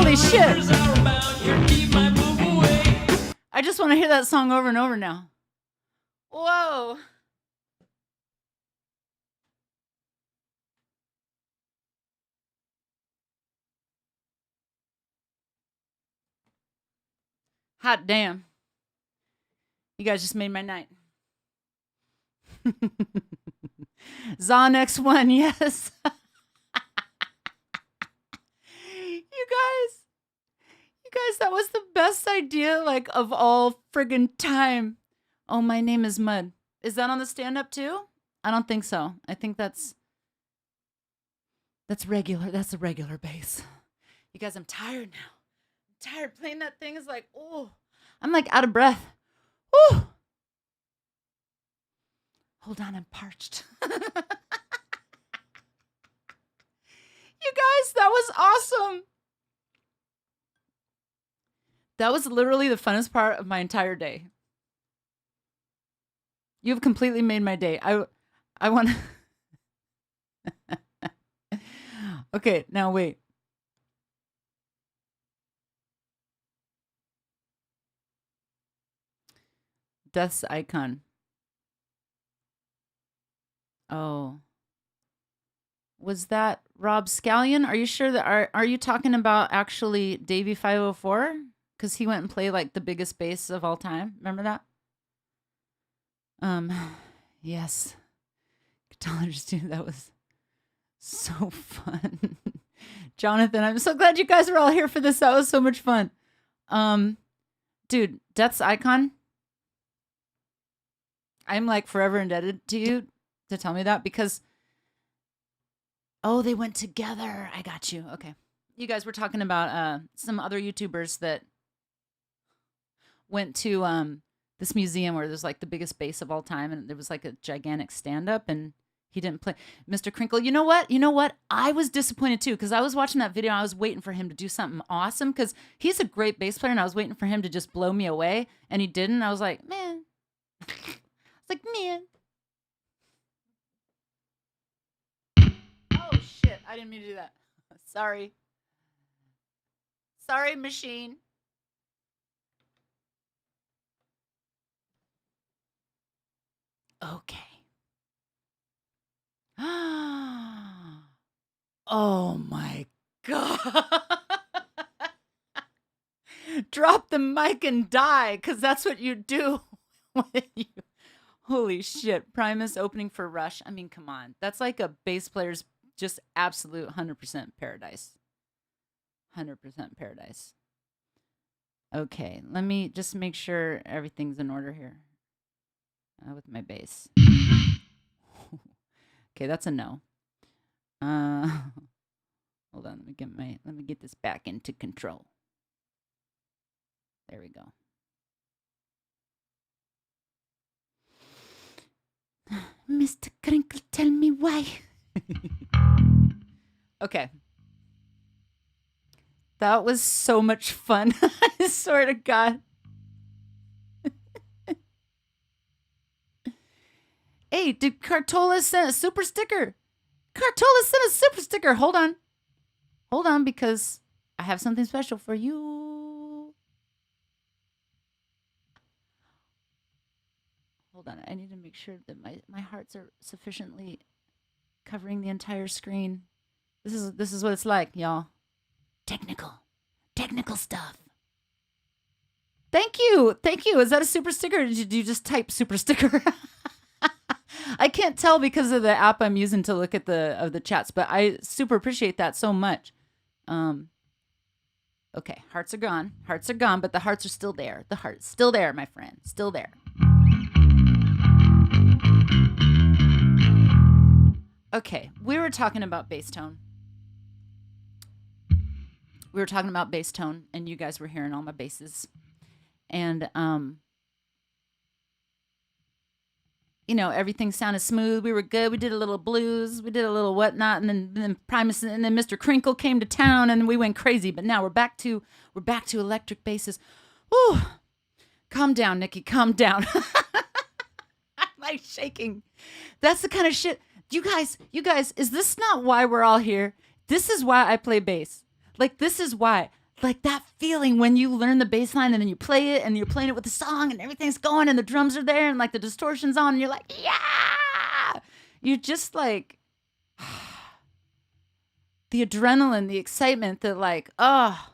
Holy shit! I just want to hear that song over and over now. Whoa! Hot damn. You guys just made my night. Zonex one, yes. You guys, that was the best idea, like, of all friggin' time. Oh, my name is Mud. Is that on the stand-up too? I don't think so. I think that's regular. That's a regular bass. You guys, I'm tired now. I'm tired. Playing that thing is like, oh, I'm like out of breath. Whew. Hold on, I'm parched. You guys, that was awesome. That was literally the funnest part of my entire day. You've completely made my day. I want to... Okay, now wait. Death's icon. Oh. Was that Rob Scallion? Are you sure that are you talking about actually Davey 504? Because he went and played like the biggest bass of all time. Remember that? Yes. Guitarist, dude, that was so fun. Jonathan, I'm so glad you guys were all here for this. That was so much fun. Dude, Death's Icon. I'm like forever indebted to you to tell me that because they went together. I got you. Okay. You guys were talking about some other YouTubers that went to this museum where there's like the biggest bass of all time, and there was like a gigantic stand-up, and he didn't play. Mr. Crinkle, you know what? I was disappointed too, because I was watching that video. I was waiting for him to do something awesome, because he's a great bass player, and I was waiting for him to just blow me away, and he didn't. I was like, man. Man. Oh, shit. I didn't mean to do that. Sorry. Sorry, machine. Okay. Oh my God. Drop the mic and die, because that's what you do when you... Holy shit. Primus opening for Rush. I mean, come on. That's like a bass player's just absolute 100% paradise. 100% paradise. Okay, let me just make sure everything's in order here with my bass. Okay, that's a no. Hold on, let me get this back into control. There we go. Mr. Crinkle, tell me why. Okay. That was so much fun. I swear to God. Hey, did Cartola send a super sticker? Cartola sent a super sticker. Hold on. Hold on, because I have something special for you. Hold on. I need to make sure that my hearts are sufficiently covering the entire screen. This is what it's like, y'all. Technical stuff. Thank you. Is that a super sticker, or did you just type super sticker? I can't tell because of the app I'm using to look at the chats, but I super appreciate that so much. Okay, hearts are gone, but the hearts are still there. The heart's still there, my friend, still there. Okay, we were talking about bass tone. And you guys were hearing all my basses. And, everything sounded smooth. We were good. We did a little blues. We did a little whatnot. And then Primus and then Mr. Crinkle came to town, and we went crazy. But now we're back to electric basses. Whew. Calm down, Nikki. Calm down. I'm like shaking. That's the kind of shit. You guys, is this not why we're all here? This is why I play bass. Like, this is why. like that feeling when you learn the bass line and then you play it and you're playing it with the song and everything's going and the drums are there and like the distortion's on and you're like, yeah, you're just like the adrenaline, the excitement that like, oh,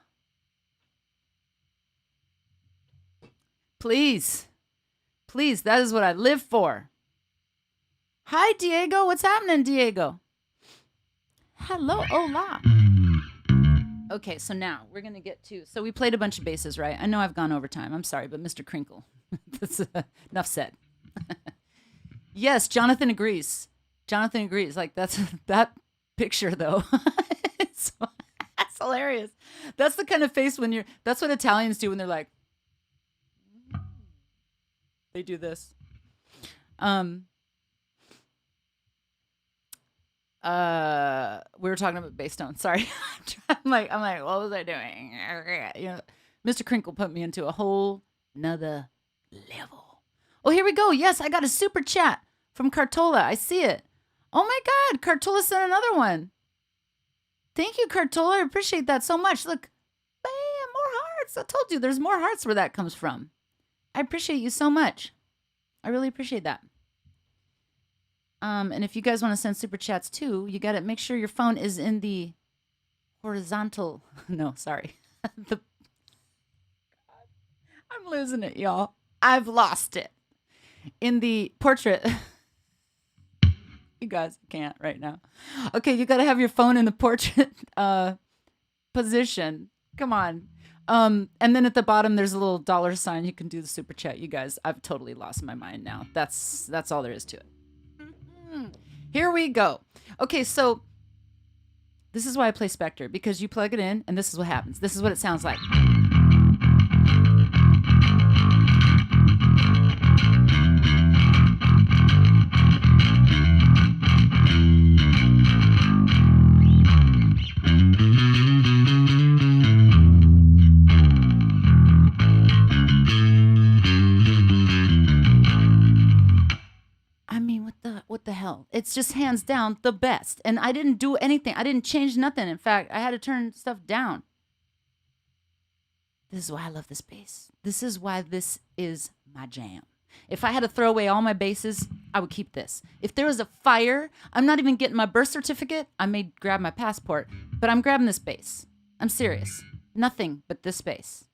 please, please, that is what I live for. Hi, Diego. What's happening, Diego? Hello, hola. Okay, so now we're going to get to. So we played a bunch of basses, right? I know I've gone over time. I'm sorry, but Mr. Crinkle. That's enough said. Yes, Jonathan agrees. Jonathan agrees. Like, that's that picture, though. That's hilarious. That's the kind of face when you're. That's what Italians do when they're like. They do this. We were talking about bass tone. Sorry. I'm like, what was I doing? You know, Mr. Crinkle put me into a whole nother level. Oh, here we go. Yes, I got a super chat from Cartola. I see it. Oh my God, Cartola sent another one. Thank you, Cartola. I appreciate that so much. Look, bam, more hearts. I told you there's more hearts where that comes from. I appreciate you so much. I really appreciate that. And if you guys want to send super chats too, you got to make sure your phone is in the horizontal. No, sorry. I'm losing it, y'all. I've lost it. In the portrait. You guys can't right now. Okay, you got to have your phone in the portrait position. Come on. And then at the bottom, there's a little dollar sign. You can do the super chat. You guys, I've totally lost my mind now. That's all there is to it. Here we go. Okay, so this is why I play Spectre, because you plug it in and this is what happens. This is what it sounds like. What the hell? It's just hands down the best. And I didn't do anything. I didn't change nothing. In fact, I had to turn stuff down. This is why I love this bass. This is why this is my jam. If I had to throw away all my basses, I would keep this. If there was a fire, I'm not even getting my birth certificate. I may grab my passport, but I'm grabbing this bass. I'm serious. Nothing but this bass.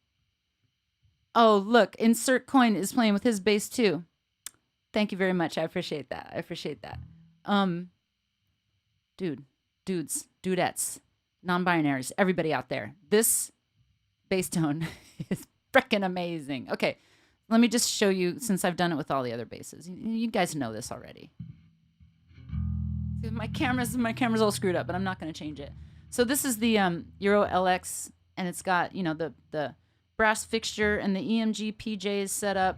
Oh, look, Insert Coin is playing with his bass too. Thank you very much. I appreciate that. Dudes, dudettes, non-binaries, everybody out there. This bass tone is freaking amazing. Okay, let me just show you, since I've done it with all the other basses. You guys know this already. My camera's all screwed up, but I'm not going to change it. So this is the Euro LX, and it's got, you know, the brass fixture and the EMG PJs set up.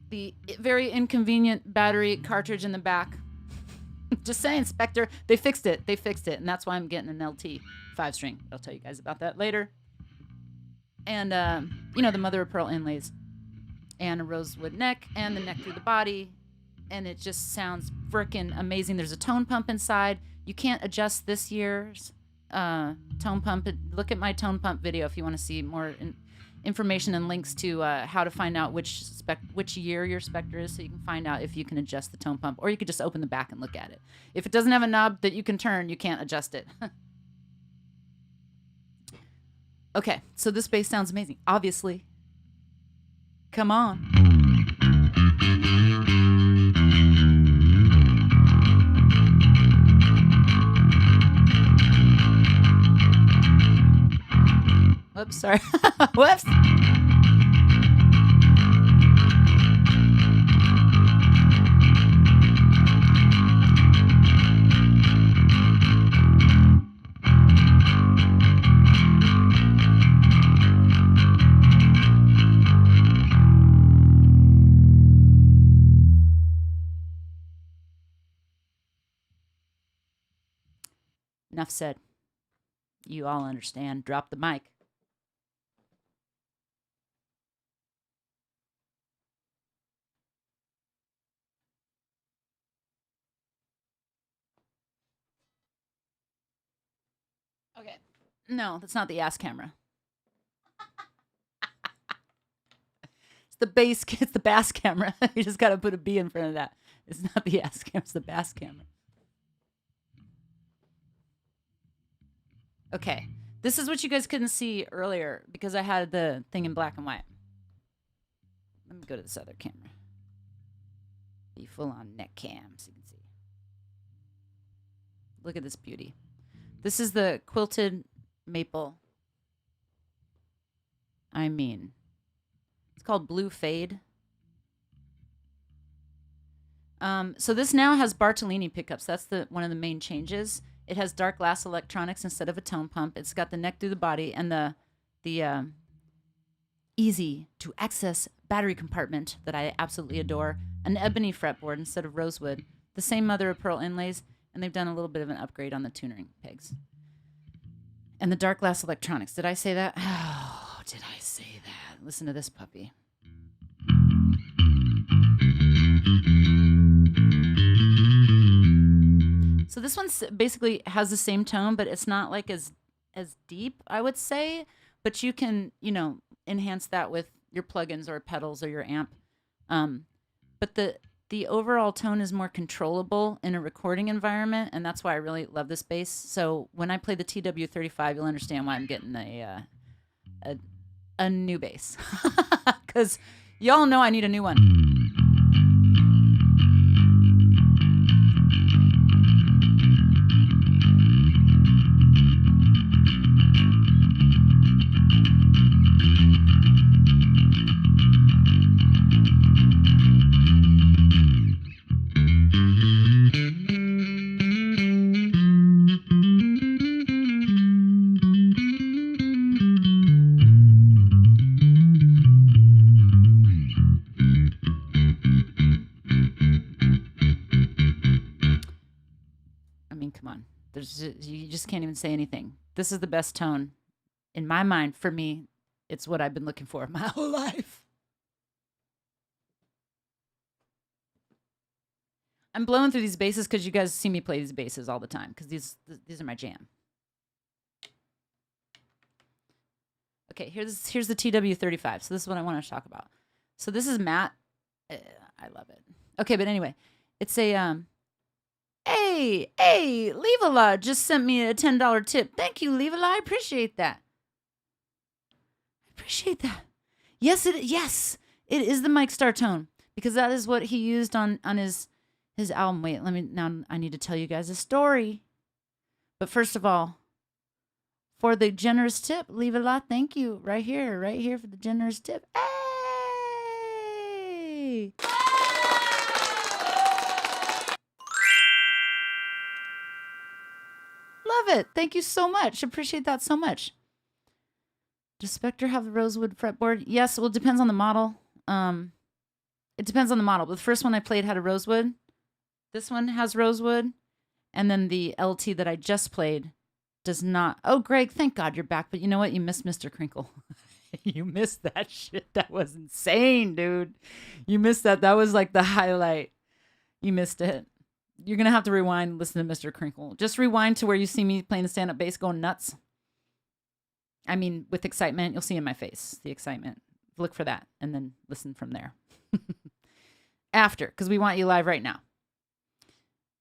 The very inconvenient battery cartridge in the back. Just saying, Spectre, they fixed it. And that's why I'm getting an LT 5-string. I'll tell you guys about that later. And, you know, the mother of pearl inlays. And a rosewood neck, and the neck through the body. And it just sounds frickin' amazing. There's a tone pump inside. You can't adjust this year's tone pump. Look at my tone pump video if you want to see more information and links to how to find out which year your Spectre is, so you can find out if you can adjust the tone pump, or you could just open the back and look at it. If it doesn't have a knob that you can turn, you can't adjust it. Okay, so this bass sounds amazing. Obviously. Come on. Whoops, sorry. Whoops. Enough said. You all understand. Drop the mic. Okay. No, that's not the ass camera. the bass. It's the bass camera. You just got to put a B in front of that. It's not the ass camera. It's the bass camera. Okay. This is what you guys couldn't see earlier because I had the thing in black and white. Let me go to this other camera. Be full on neck cam so you can see. Look at this beauty. This is the quilted maple. I mean, it's called Blue Fade. So this now has Bartolini pickups. That's one of the main changes. It has dark glass electronics instead of a tone pump. It's got the neck through the body and the easy to access battery compartment that I absolutely adore. An ebony fretboard instead of rosewood. The same mother of pearl inlays, and they've done a little bit of an upgrade on the tuning pegs. And the dark glass electronics. Did I say that? Oh, did I say that? Listen to this puppy. So this one basically has the same tone, but it's not like as deep, I would say. But you can, enhance that with your plugins or pedals or your amp. But the overall tone is more controllable in a recording environment, and that's why I really love this bass. So when I play the TW35, you'll understand why I'm getting a new bass, because y'all know I need a new one. Come on. You just can't even say anything. This is the best tone. In my mind, for me, it's what I've been looking for my whole life. I'm blowing through these basses because you guys see me play these basses all the time because these are my jam. Okay, here's the TW35. So this is what I want to talk about. So this is matte. I love it. Okay, but anyway, it's a Hey, Levala just sent me a $10 tip. Thank you, Levala. I appreciate that. Yes, it is the Mike Starr tone because that is what he used on his album. Wait, I need to tell you guys a story. But first of all, for the generous tip, Levala, thank you. Right here for the generous tip. Hey! Love it. Thank you so much. Appreciate that so much. Does Spectre have the rosewood fretboard? Yes. Well, it depends on the model. It depends on the model. But the first one I played had a rosewood. This one has rosewood. And then the LT that I just played does not. Oh, Greg, thank God you're back. But you know what? You missed Mr. Crinkle. You missed that shit. That was insane, dude. You missed that. That was like the highlight. You missed it. You're going to have to rewind and listen to Mr. Crinkle. Just rewind to where you see me playing the stand-up bass going nuts. I mean, with excitement, you'll see in my face the excitement. Look for that and then listen from there. After, because we want you live right now.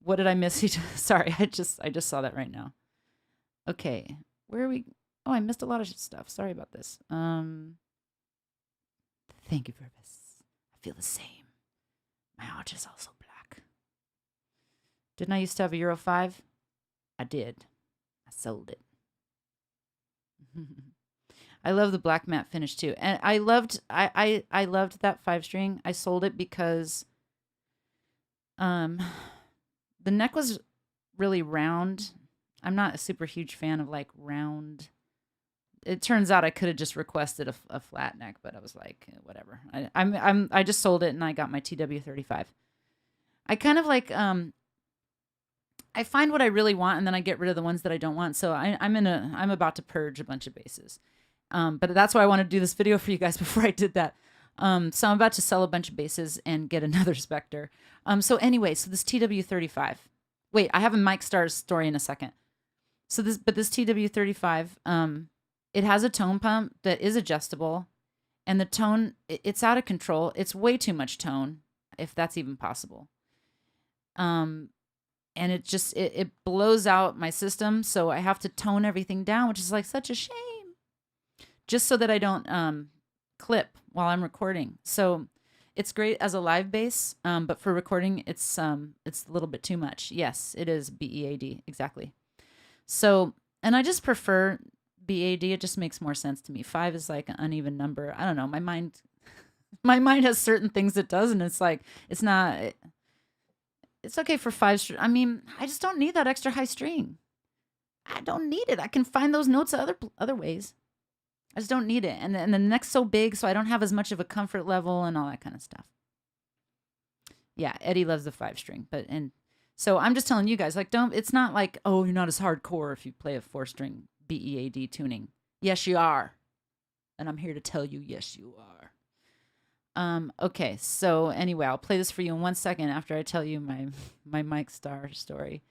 What did I miss? Sorry, I just saw that right now. Okay, where are we? Oh, I missed a lot of stuff. Sorry about this. Thank you for this. I feel the same. My heart is also black. Didn't I used to have a Euro 5? I did. I sold it. I love the black matte finish too. And I loved that 5-string. I sold it because the neck was really round. I'm not a super huge fan of like round. It turns out I could have just requested a flat neck, but I was like, whatever. I just sold it and I got my TW35. I kind of like I find what I really want and then I get rid of the ones that I don't want. So I'm about to purge a bunch of basses. But that's why I wanted to do this video for you guys before I did that. So I'm about to sell a bunch of basses and get another Spectre. So anyway, so this TW35. Wait, I have a Mike Starr's story in a second. So this TW35, it has a tone pump that is adjustable, and the tone, it's out of control. It's way too much tone, if that's even possible. Um, and it blows out my system, so I have to tone everything down, which is like such a shame, just so that I don't clip while I'm recording. So it's great as a live bass, but for recording, it's a little bit too much. Yes, it is BEAD, exactly. So, and I just prefer BAD. It just makes more sense to me. 5 is like an uneven number. I don't know. My mind, my mind has certain things it does, and it's like it's not. It's okay for 5 string. I mean, I just don't need that extra high string. I don't need it. I can find those notes other ways. I just don't need it. And the neck's so big, so I don't have as much of a comfort level and all that kind of stuff. Yeah, Eddie loves the 5 string, so I'm just telling you guys, like, don't. It's not like, oh, you're not as hardcore if you play a 4 string BEAD tuning. Yes, you are, and I'm here to tell you, yes, you are. Okay, so anyway, I'll play this for you in 1 second after I tell you my Mike Starr story.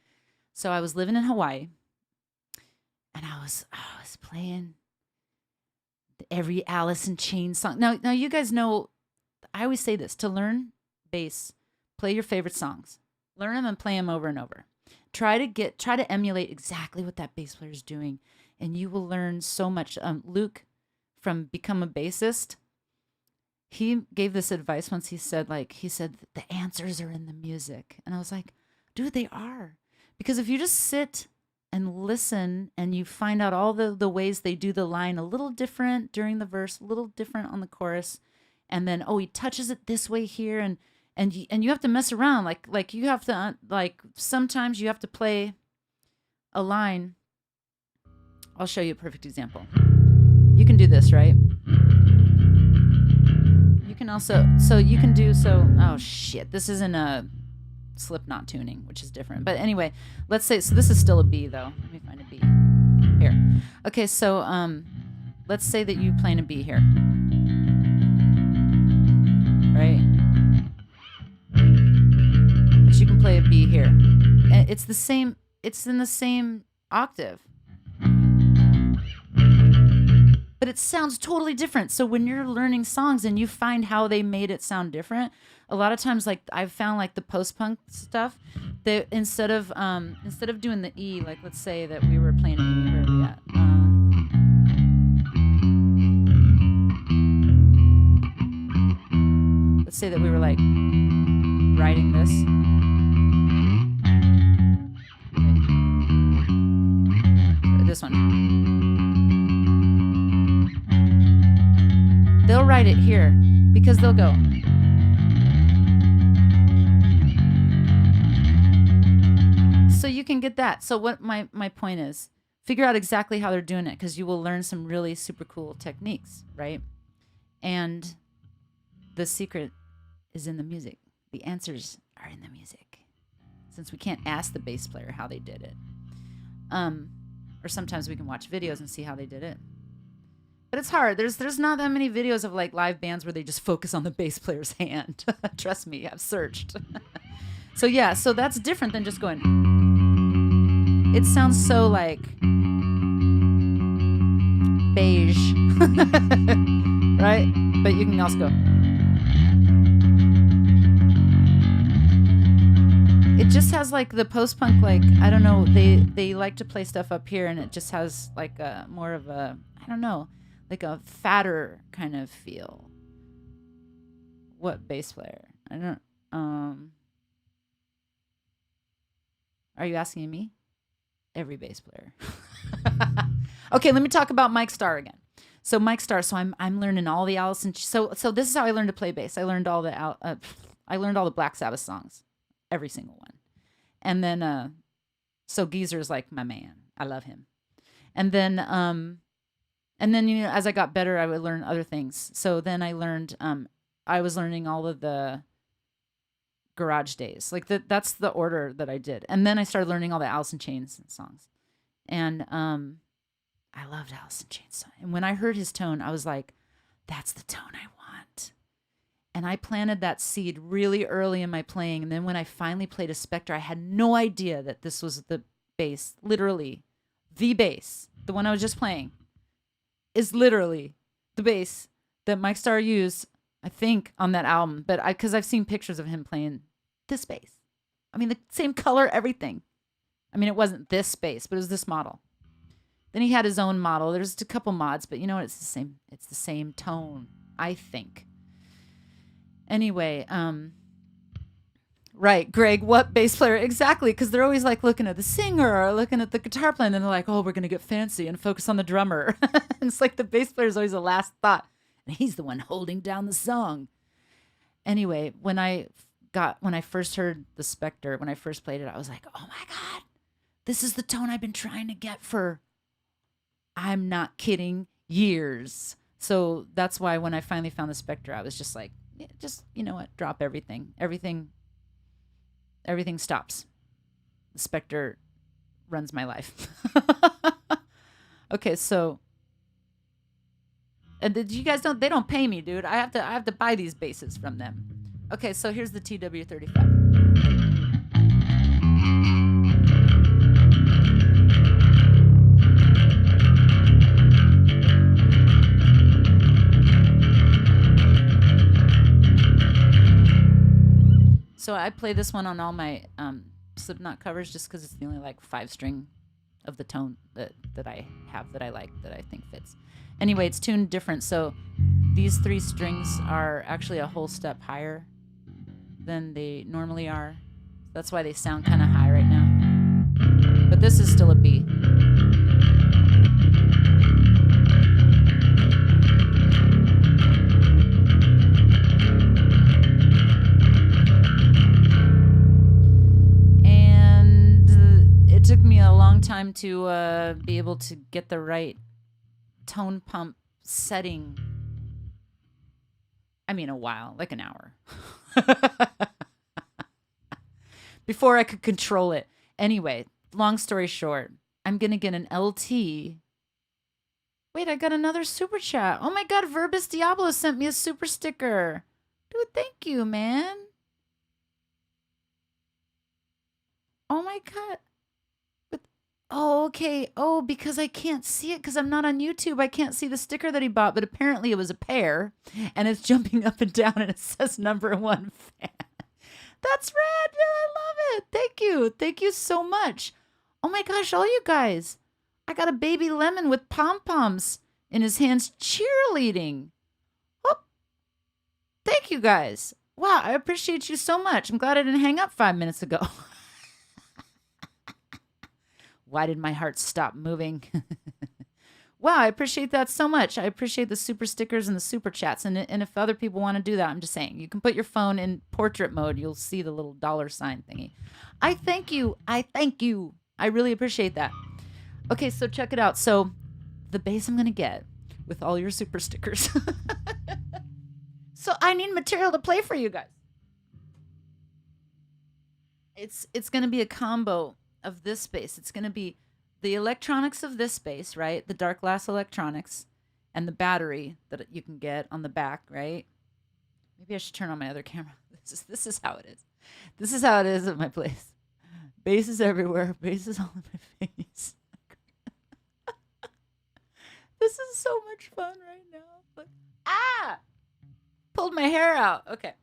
So I was living in Hawaii, and I was playing every Alice in Chains song. Now you guys know, I always say this: to learn bass, play your favorite songs, learn them and play them over and over. Try to emulate exactly what that bass player is doing, and you will learn so much. Luke from Become a Bassist, he gave this advice once. He said the answers are in the music. And I was like, dude, they are. Because if you just sit and listen and you find out all the ways they do the line a little different during the verse, a little different on the chorus, and then, oh, he touches it this way here, and you have to mess around. Like you have to, sometimes you have to play a line. I'll show you a perfect example. You can do this, right? You can also, oh shit, this isn't a Slipknot tuning, which is different. But anyway, let's say, so this is still a B though. Let me find a B here. Okay, so let's say that you play in a B here. Right? But you can play a B here. And it's in the same octave. But it sounds totally different. So when you're learning songs and you find how they made it sound different, a lot of times, like I've found, like the post-punk stuff, that instead of doing the E, like let's say that we were playing an E, where are we at? Let's say that we were like writing this. Okay. This one. They'll write it here because they'll go. So you can get that. So what my point is, figure out exactly how they're doing it, because you will learn some really super cool techniques, right? And the secret is in the music. The answers are in the music. Since we can't ask the bass player how they did it. Or sometimes we can watch videos and see how they did it. But it's hard. There's not that many videos of like live bands where they just focus on the bass player's hand. Trust me, I've searched. So yeah, so that's different than just going. It sounds so like beige, right? But you can also go. It just has like the post-punk, like, I don't know, they like to play stuff up here, and it just has like a more of a, I don't know, like a fatter kind of feel. What bass player? I don't. Are you asking me? Every bass player. Okay, let me talk about Mike Starr again. So Mike Starr. So I'm learning all the Alice in. So this is how I learned to play bass. I learned all the Black Sabbath songs, every single one, and then so Geezer's like my man. I love him, and then you know, as I got better, I would learn other things. So then I learned, I was learning all of the Garage Days. Like that's the order that I did. And then I started learning all the Alice in Chains songs. And I loved Alice in Chains. And when I heard his tone, I was like, that's the tone I want. And I planted that seed really early in my playing. And then when I finally played a Spectre, I had no idea that this was the bass, literally the bass, the one I was just playing, is literally the bass that Mike Starr used, I think, on that album. But because I've seen pictures of him playing this bass. I mean, the same color, everything. I mean, it wasn't this bass, but it was this model. Then he had his own model. There's a couple mods, but you know what? It's the same. It's the same tone, I think. Anyway, right, Greg, what bass player? Exactly, because they're always like looking at the singer or looking at the guitar player, and then they're like, oh, we're going to get fancy and focus on the drummer. And it's like the bass player is always the last thought, and he's the one holding down the song. Anyway, when I first heard the Spectre, when I first played it, I was like, oh my God, this is the tone I've been trying to get for, I'm not kidding, years. So that's why when I finally found the Spectre, I was just like, yeah, just, you know what, drop everything. Everything stops. The Spectre runs my life. Okay, so did you guys they don't pay me, dude. I have to buy these basses from them. Okay, so here's the TW35. So I play this one on all my Slipknot covers just because it's the only like 5-string of the tone that I have that I like, that I think fits. Anyway, it's tuned different. So these 3 strings are actually a whole step higher than they normally are. That's why they sound kind of high right now. But this is still a B. It took me a long time to be able to get the right tone pump setting. I mean, a while, like an hour. Before I could control it. Anyway, long story short, I'm going to get an LT. Wait, I got another super chat. Oh my God, Verbis Diablo sent me a super sticker. Dude, thank you, man. Oh my God. Oh, okay. Oh, because I can't see it because I'm not on YouTube. I can't see the sticker that he bought, but apparently it was a pair, and it's jumping up and down, and it says #1 fan. That's rad, man. I love it. Thank you. Thank you so much. Oh my gosh, all you guys. I got a baby lemon with pom-poms in his hands cheerleading. Oh, thank you guys. Wow, I appreciate you so much. I'm glad I didn't hang up 5 minutes ago. Why did my heart stop moving? Wow, I appreciate that so much. I appreciate the super stickers and the super chats. And if other people want to do that, I'm just saying, you can put your phone in portrait mode. You'll see the little $sign thingy. I thank you. I thank you. I really appreciate that. Okay, so check it out. So the bass I'm going to get with all your super stickers. So I need material to play for you guys. It's going to be a combo of this bass. It's going to be the electronics of this bass, right? The dark glass electronics and the battery that you can get on the back, right? Maybe I should turn on my other camera. This is how it is. This is how it is at my place. Bass is everywhere. Bass is all in my face. This is so much fun right now. Look. Pulled my hair out. Okay.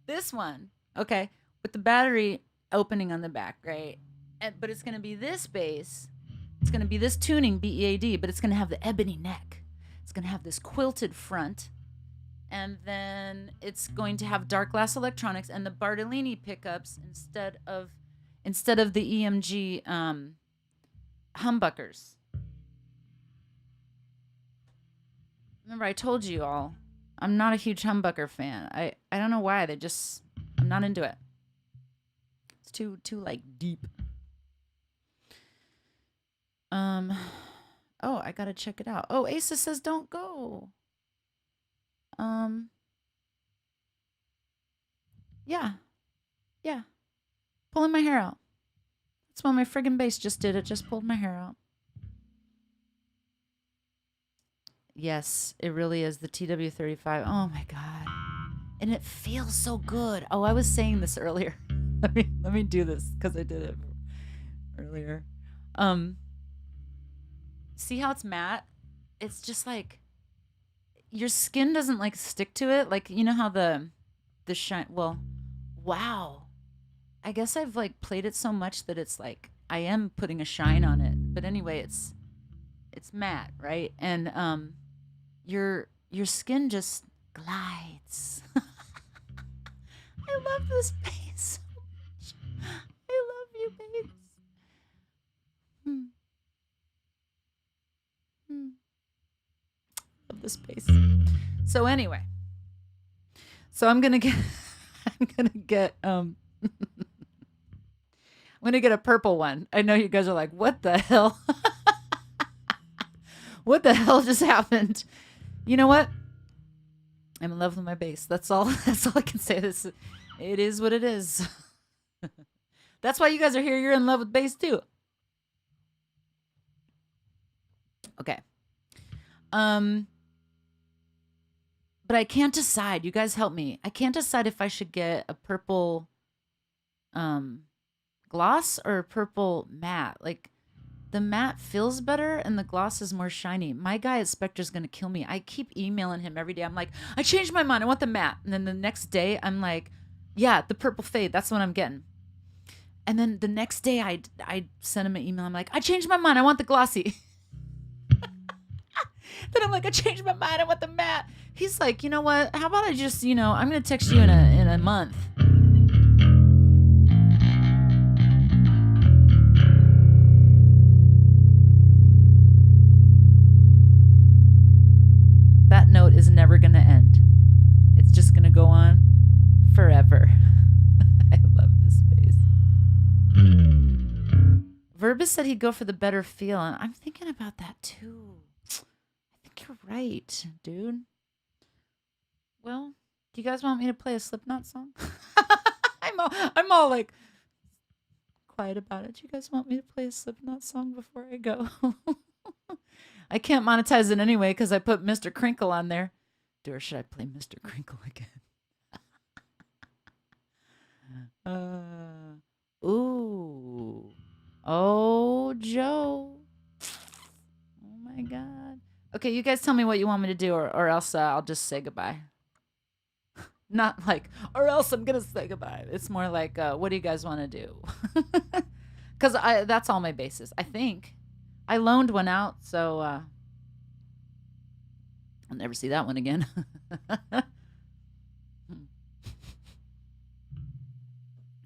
This one, okay, with the battery opening on the back, right? But it's going to be this bass. It's going to be this tuning, BEAD, but it's going to have the ebony neck. It's going to have this quilted front. And then it's going to have dark glass electronics and the Bartolini pickups instead of the EMG humbuckers. Remember, I told you all, I'm not a huge humbucker fan. I don't know why. I'm not into it. It's too like deep. Oh, I gotta check it out. Oh, Asa says don't go. Yeah. Pulling my hair out. That's what my friggin' bass just did. It just pulled my hair out. Yes, it really is the TW35. Oh my God. And it feels so good. Oh, I was saying this earlier. Let me do this because I did it earlier. See how it's matte? It's just like your skin doesn't like stick to it. Like, you know how the shine, well, wow. I guess I've like played it so much that it's like I am putting a shine on it. But anyway, it's matte, right? And your skin just glides. I love this base so much. I love you, babes. Hmm. Hmm. Love this base. So anyway, so I'm gonna get I'm gonna get I'm gonna get a purple one. I know you guys are like, what the hell? What the hell just happened? You know what? I'm in love with my bass. That's all. That's all I can say. This, it is what it is. That's why you guys are here. You're in love with bass too. Okay. But I can't decide. You guys help me. I can't decide if I should get a purple gloss or a purple matte. Like the matte feels better and the gloss is more shiny. My guy at Spectre's gonna kill me. I keep emailing him every day. I'm like, I changed my mind. I want the matte. And then the next day I'm like, yeah, the purple fade. That's what I'm getting. And then the next day I send him an email. I'm like, I changed my mind. I want the glossy. Then I'm like, I changed my mind. I want the matte. He's like, you know what? How about I just, I'm gonna text you in a month. That note is never gonna end. It's just gonna go on forever. I love this space. Verbus said he'd go for the better feel, and I'm thinking about that too. I think you're right, dude. Well, do you guys want me to play a Slipknot song? I'm all like quiet about it. Do you guys want me to play a Slipknot song before I go? I can't monetize it anyway because I put Mr. Crinkle on there. Or should I play Mr. Crinkle again? Ooh. Oh, Joe. Oh my God. Okay, you guys tell me what you want me to do, or else I'll just say goodbye. Not like, or else I'm gonna say goodbye. It's more like, what do you guys want to do? Because that's all my bases. I think I loaned one out, so I'll never see that one again.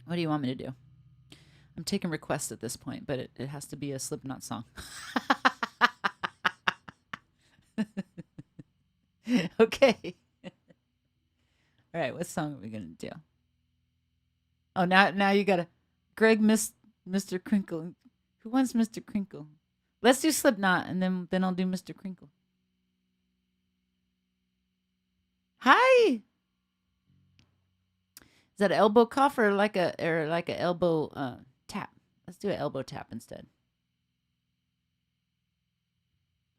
What do you want me to do? I'm taking requests at this point, but it has to be a Slipknot song. Okay. All right, what song are we gonna do? Oh, now you gotta. Greg missed Mr. Crinkle. Who wants Mr. Crinkle? Let's do Slipknot, and then I'll do Mr. Crinkle. Hi. Is that an elbow cuff or like a elbow tap? Let's do an elbow tap instead.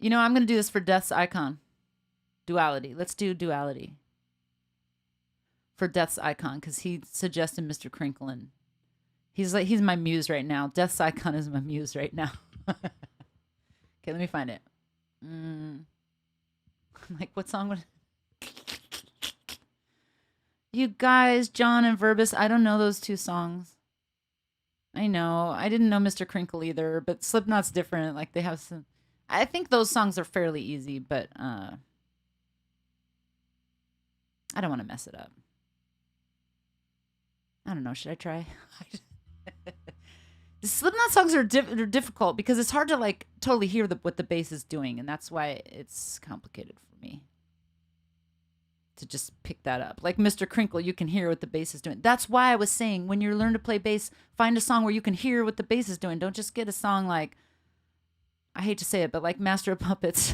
I'm gonna do this for Death's Icon. Duality. Let's do Duality for Death's Icon because he suggested Mr. Crinkle, and he's my muse right now. Death's Icon is my muse right now. Okay, let me find it. Like, what song would? You guys, John and Verbus, I don't know those two songs. I know. I didn't know Mr. Crinkle either, but Slipknot's different. Like, they have some. I think those songs are fairly easy, but I don't want to mess it up. I don't know. Should I try? The Slipknot songs are difficult because it's hard to like totally hear what the bass is doing, and that's why it's complicated for me to just pick that up. Like Mr. Crinkle, you can hear what the bass is doing. That's why I was saying when you learn to play bass, find a song where you can hear what the bass is doing. Don't just get a song like, I hate to say it, but like Master of Puppets.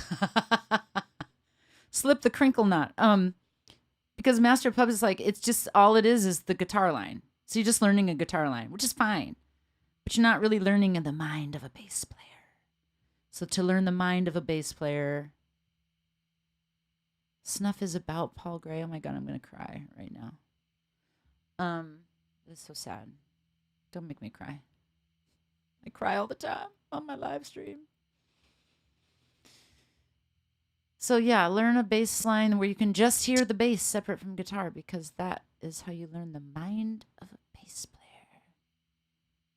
Slip the crinkle knot. Because Master of Puppets, like, it's just all it is the guitar line. So you're just learning a guitar line, which is fine. But you're not really learning in the mind of a bass player. So to learn the mind of a bass player, Snuff is about Paul Gray. Oh my God, I'm going to cry right now. It's so sad. Don't make me cry. I cry all the time on my live stream. So yeah, learn a bass line where you can just hear the bass separate from guitar, because that is how you learn the mind of a bass player.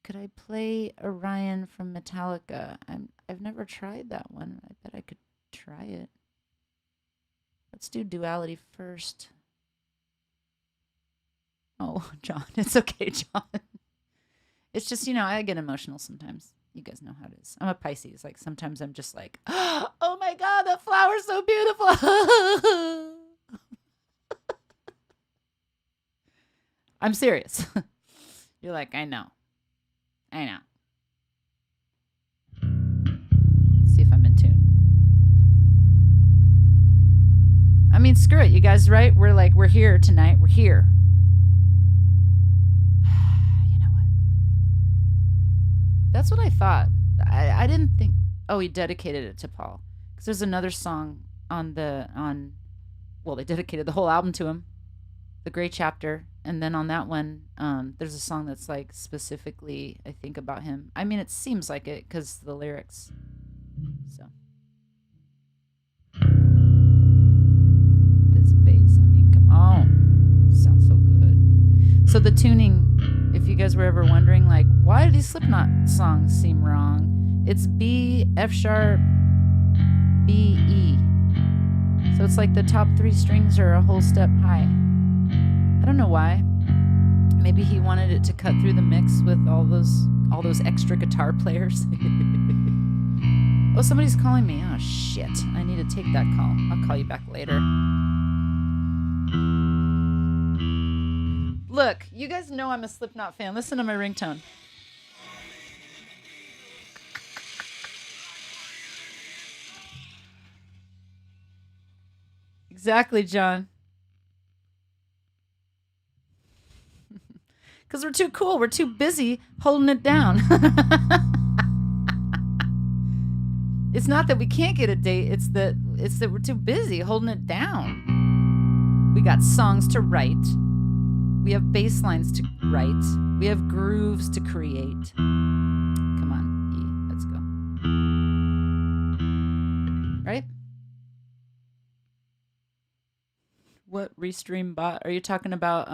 Could I play Orion from Metallica? I've never tried that one. I bet I could try it. Let's do Duality first. Oh, John, it's okay, John. It's just, I get emotional sometimes. You guys know how it is. I'm a Pisces. Like, sometimes I'm just like, oh my God, that flower's so beautiful. I'm serious. You're like, I know. Let's see if I'm in tune. I mean, screw it, you guys, right? We're here tonight. We're here. That's what I thought. I didn't think. Oh, he dedicated it to Paul, because there's another song well, they dedicated the whole album to him, The Gray Chapter, and then on that one, there's a song that's like specifically, I think, about him. I mean, it seems like it because the lyrics. So this bass, I mean, come on, sounds so good. So the tuning. If you guys were ever wondering, like, why do these Slipknot songs seem wrong? It's B, F sharp, B, E. So it's like the top 3 strings are a whole step high. I don't know why. Maybe he wanted it to cut through the mix with all those extra guitar players. Oh, somebody's calling me. Oh, shit. I need to take that call. I'll call you back later. Look, you guys know I'm a Slipknot fan. Listen to my ringtone. Exactly, John. Because we're too cool. We're too busy holding it down. It's not that we can't get a date. It's that we're too busy holding it down. We got songs to write. We have bass lines to write. We have grooves to create. Come on, E, let's go. Right? What Restream bot? Are you talking about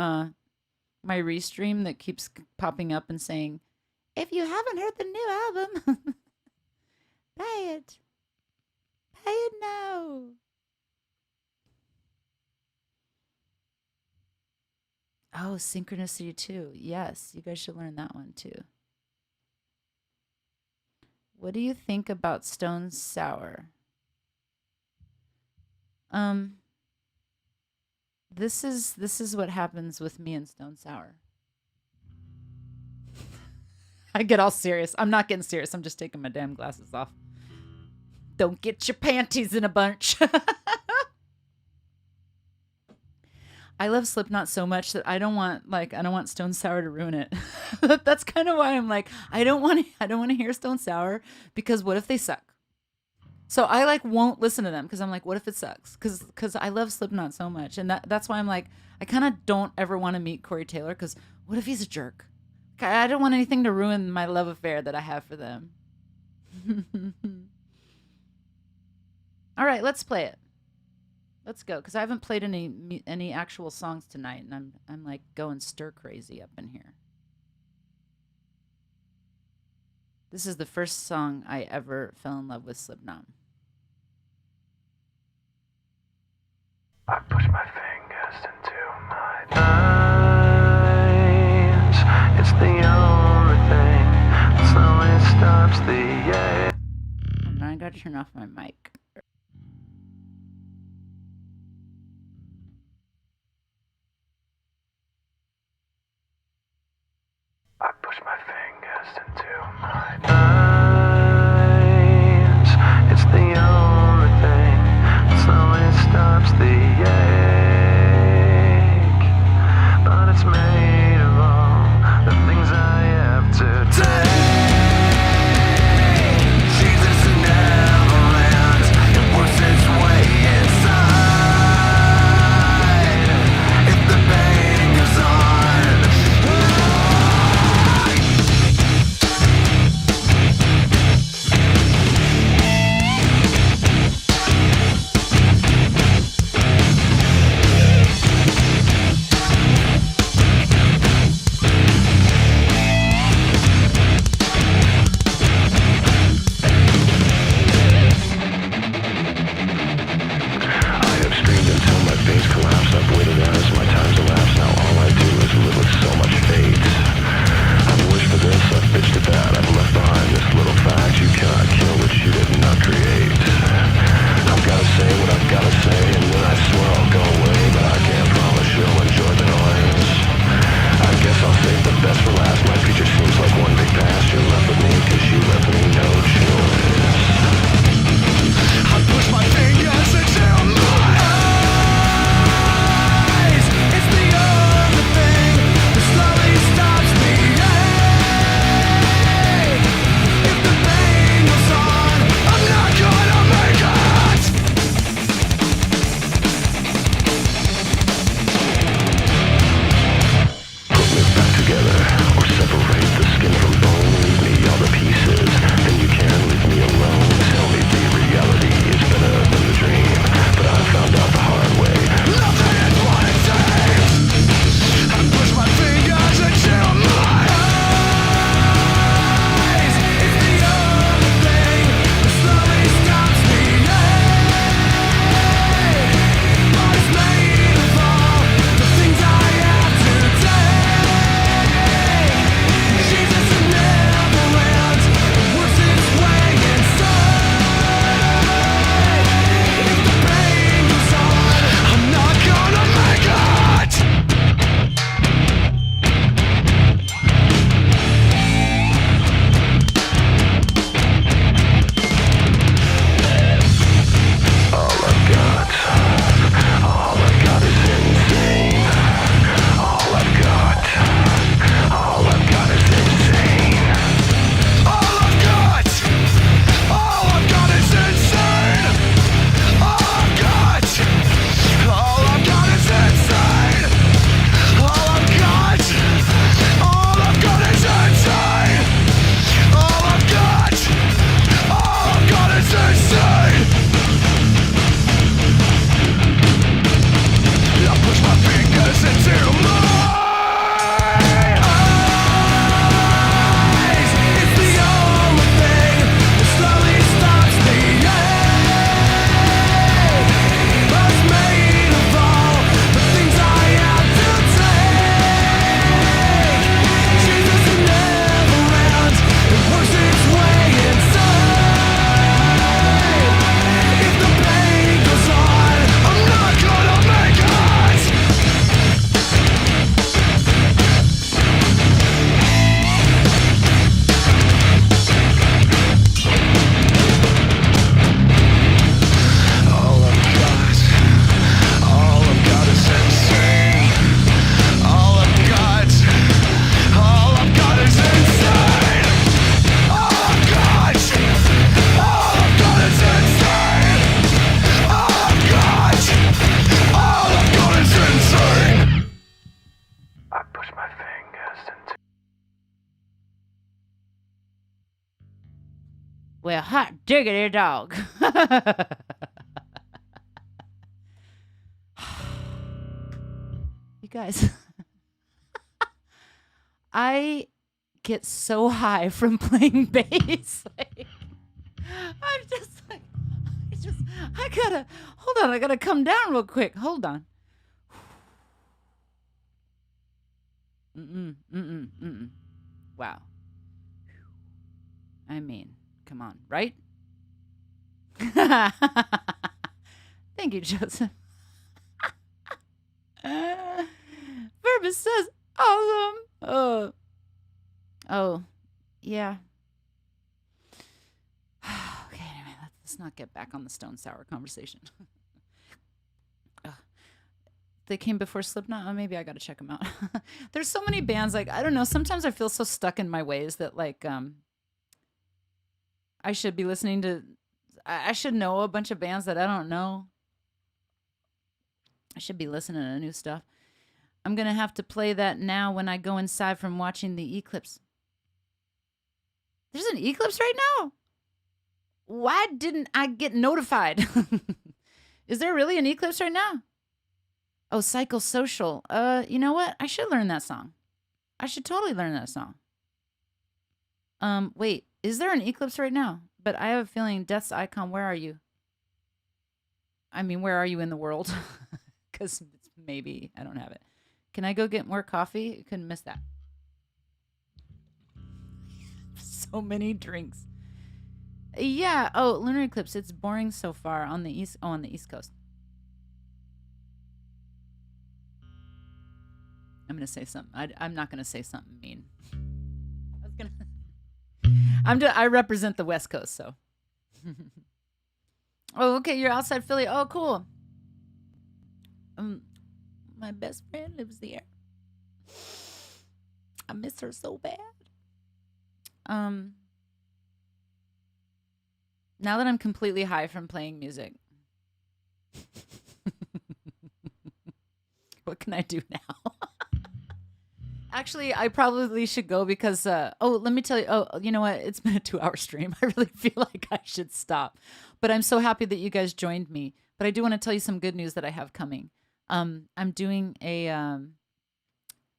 my Restream that keeps popping up and saying, if you haven't heard the new album, buy it. Buy it now. Oh, Synchronicity 2. Yes, you guys should learn that one too. What do you think about Stone Sour? This is what happens with me and Stone Sour. I get all serious. I'm not getting serious. I'm just taking my damn glasses off. Don't get your panties in a bunch. I love Slipknot so much that I don't want Stone Sour to ruin it. That's kind of why I'm like, I don't want to hear Stone Sour, because what if they suck? So I won't listen to them because I'm like, what if it sucks? Because I love Slipknot so much, and that's why I'm like, I kind of don't ever want to meet Corey Taylor, because what if he's a jerk? I don't want anything to ruin my love affair that I have for them. All right, let's play it. Let's go, because I haven't played any actual songs tonight, and I'm like going stir crazy up in here. This is the first song I ever fell in love with Slipknot. I push my fingers into my eyes. It's the only thing that slowly stops the air. I gotta turn off my mic. I push my fingers into my eyes. It's the only thing that slowly stops the ache. But it's made of all the things I have to take. Jesus in Neverland. Hot diggity dog. You guys, I get so high from playing bass. Like, I'm just like, I gotta, hold on, I gotta come down real quick. Hold on. Wow. I mean, come on, right? Thank you, Joseph. Purpose says awesome. Oh, yeah. Okay, anyway, let's not get back on the Stone Sour conversation. They came before Slipknot. Oh, maybe I got to check them out. There's so many bands. Like, I don't know. Sometimes I feel so stuck in my ways that like I should be listening to. I should know a bunch of bands that I don't know. I should be listening to new stuff. I'm gonna have to play that now when I go inside from watching the eclipse. There's an eclipse right now. Why didn't I get notified? Is there really an eclipse right now? Oh, psychosocial. You know what? I should learn that song. I should totally learn that song. Wait, is there an eclipse right now? But I have a feeling Death's Icon, where are you? I mean, where are you in the world? Because maybe I don't have it. Can I go get more coffee? I couldn't miss that. So many drinks. Yeah. Oh, lunar eclipse. It's boring so far on the east. Oh, on the East Coast. I'm gonna say something. I'm not gonna say something mean. I was gonna. I represent the West Coast, so. Oh, okay. You're outside Philly. Oh, cool. My best friend lives there. I miss her so bad. Now that I'm completely high from playing music, what can I do now? Actually, I probably should go because, let me tell you. Oh, you know what? It's been a 2-hour stream. I really feel like I should stop. But I'm so happy that you guys joined me. But I do want to tell you some good news that I have coming. I'm doing a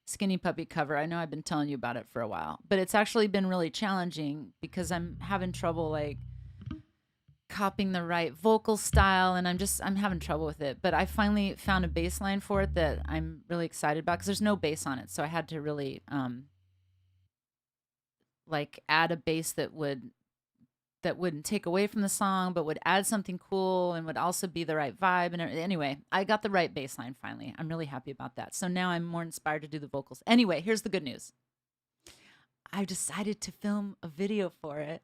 Skinny Puppy cover. I know I've been telling you about it for a while, but it's actually been really challenging because I'm having trouble like copying the right vocal style, and I'm having trouble with it. But I finally found a bass line for it that I'm really excited about because there's no bass on it, so I had to really like add a bass that wouldn't take away from the song, but would add something cool and would also be the right vibe. And anyway, I got the right bass line finally. I'm really happy about that. So now I'm more inspired to do the vocals. Anyway, here's the good news. I decided to film a video for it.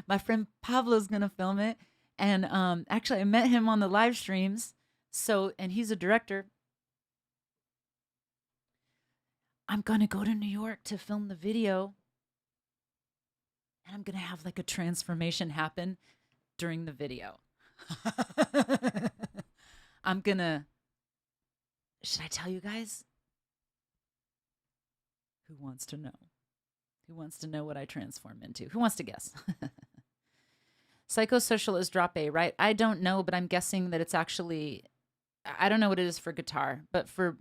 My friend Pablo's gonna film it, and actually I met him on the live streams. So, and he's a director. I'm gonna go to New York to film the video, and I'm gonna have like a transformation happen during the video. Should I tell you guys? Who wants to know? Who wants to know what I transform into? Who wants to guess? Psychosocial is drop A, right? I don't know, but I'm guessing that it's actually, I don't know what it is for guitar, but for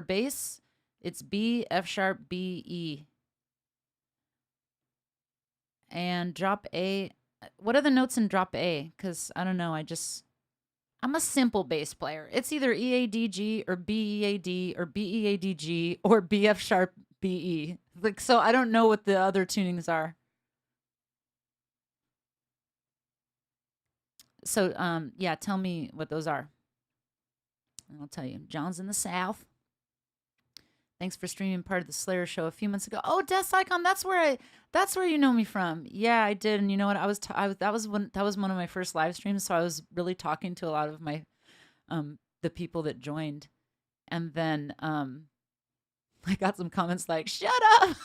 bass, it's B, F sharp, B, E. And drop A, what are the notes in drop A? Because I don't know, I'm a simple bass player. It's either E, A, D, G, or B, E, A, D, or B, E, A, D, G, or B, F sharp, B, E. Like, so I don't know what the other tunings are. So, yeah, tell me what those are. And I'll tell you. John's in the South. Thanks for streaming part of the Slayer show a few months ago. Oh, Death Icon, that's where you know me from. Yeah, I did. And you know what? That was one of my first live streams, so I was really talking to a lot of my the people that joined. And then I got some comments like, "Shut up."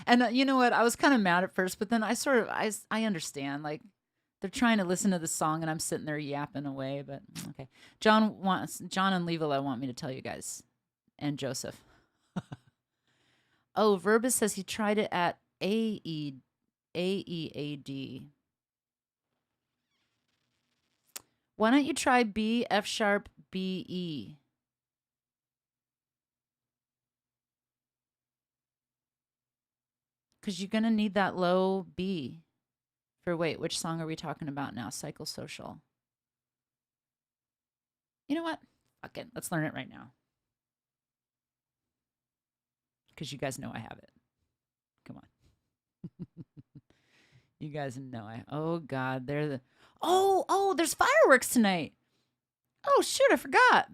And you know what? I was kind of mad at first, but then I understand, like, they're trying to listen to the song and I'm sitting there yapping away, but okay. John and Levola want me to tell you guys. And Joseph. Oh, Verbus says he tried it at A-E-A-D. Why don't you try B, F sharp, B, E? Because you're going to need that low B for, wait, which song are we talking about now? Psychosocial. You know what? Fuck it. Let's learn it right now. Because you guys know I have it. Come on. You guys know oh God, they're the, oh, there's fireworks tonight. Oh shoot, I forgot.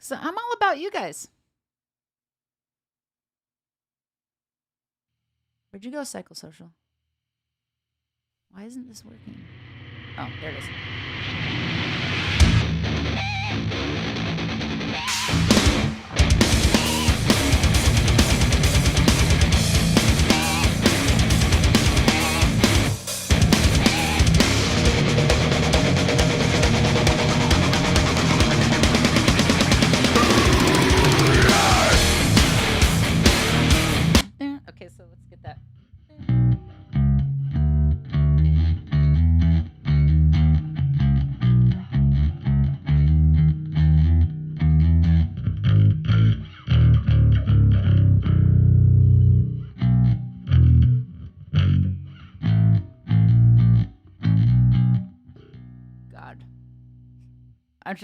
So I'm all about you guys. Where'd you go, Psychosocial? Why isn't this working? Oh, there it is. Okay, so let's get that. God.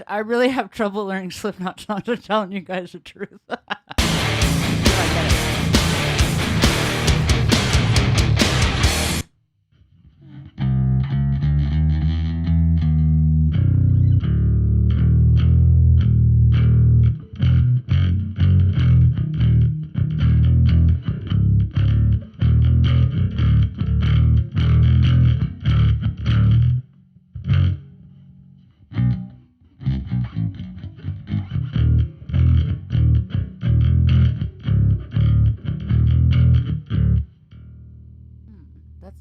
I really have trouble learning Slipknot songs. I'm telling you guys the truth.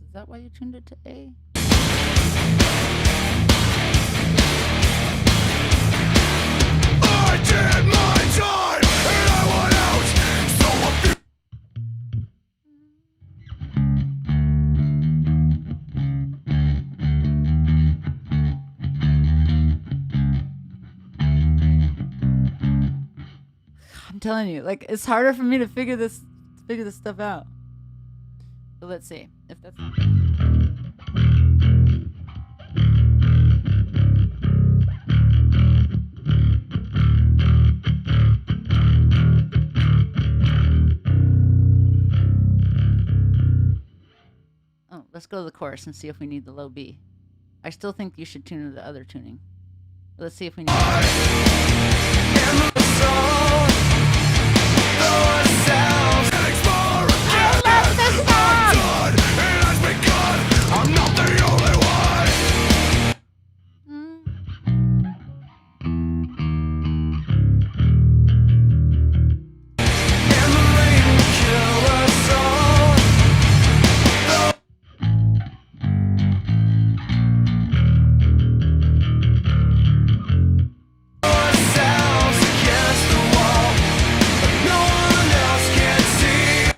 Is that why you tuned it to A? I did my time and I went out. So I'm telling you, like it's harder for me to figure this stuff out. So let's see if that's not Oh, let's go to the chorus and see if we need the low B. I still think you should tune to the other tuning. Let's see if we need I'm not the only one. And the rain will kill us all. Ourselves against the wall, but no one else can see.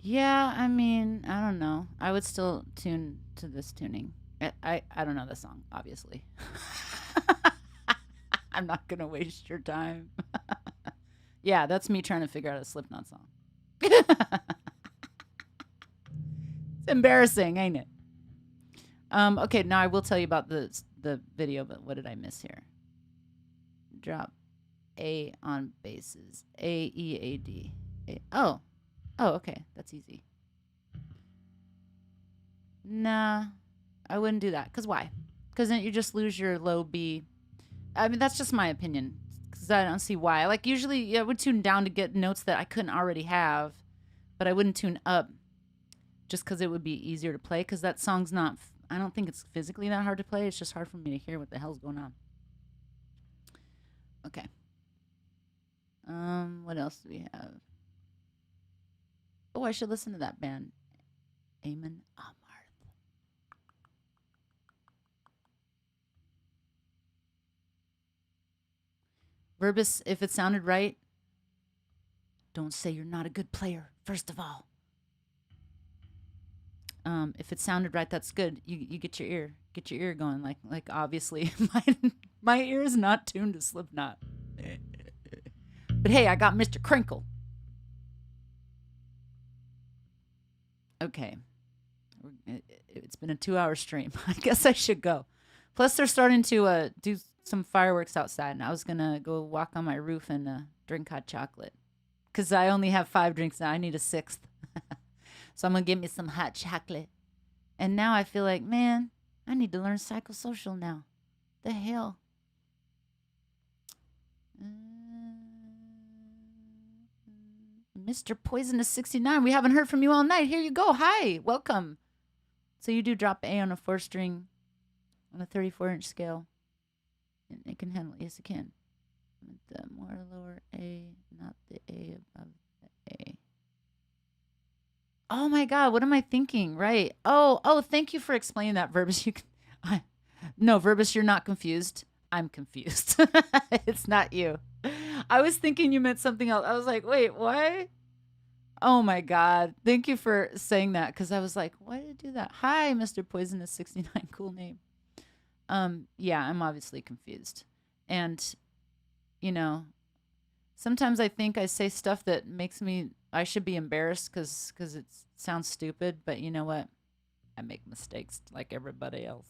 Yeah, I mean, I don't know. I would still tune to this tuning. I don't know the song, obviously. I'm not gonna waste your time. Yeah, that's me trying to figure out a Slipknot song. It's embarrassing, ain't it? Okay, now I will tell you about the video, but what did I miss here? Drop A on basses. A-E-A-D. Oh, okay. That's easy. Nah, I wouldn't do that. Because why? Because then you just lose your low B. I mean, that's just my opinion. Because I don't see why. Like, usually I would tune down to get notes that I couldn't already have. But I wouldn't tune up just because it would be easier to play. Because that song's not, I don't think it's physically that hard to play. It's just hard for me to hear what the hell's going on. What else do we have? Oh, I should listen to that band. Amon Amarth. Verbus, if it sounded right, don't say you're not a good player, first of all. If it sounded right, that's good. You get your ear going. Like obviously my ear is not tuned to Slipknot. But hey, I got Mr. Crinkle. Okay, it's been a 2-hour stream. I guess I should go. Plus, they're starting to do some fireworks outside, and I was gonna go walk on my roof and drink hot chocolate. Cause I only have 5 drinks now. I need a 6th. So I'm gonna get me some hot chocolate. And now I feel like, man, I need to learn psychosocial now. The hell? Mr. Poisonous 69, we haven't heard from you all night. Here you go. Hi, welcome. So you do drop A on a 4-string on a 34-inch scale. And it can handle, yes, it can. The more lower A, not the A above the A. Oh my God, what am I thinking? Right. Oh, thank you for explaining that, Verbus. No, Verbus, you're not confused. I'm confused. It's not you. I was thinking you meant something else. I was like, wait, what? Oh my God. Thank you for saying that, because I was like, why did I do that? Hi, Mr. Poisonous 69. Cool name. Yeah, I'm obviously confused. And, you know, sometimes I think I say stuff that makes me, I should be embarrassed because it sounds stupid. But you know what? I make mistakes like everybody else.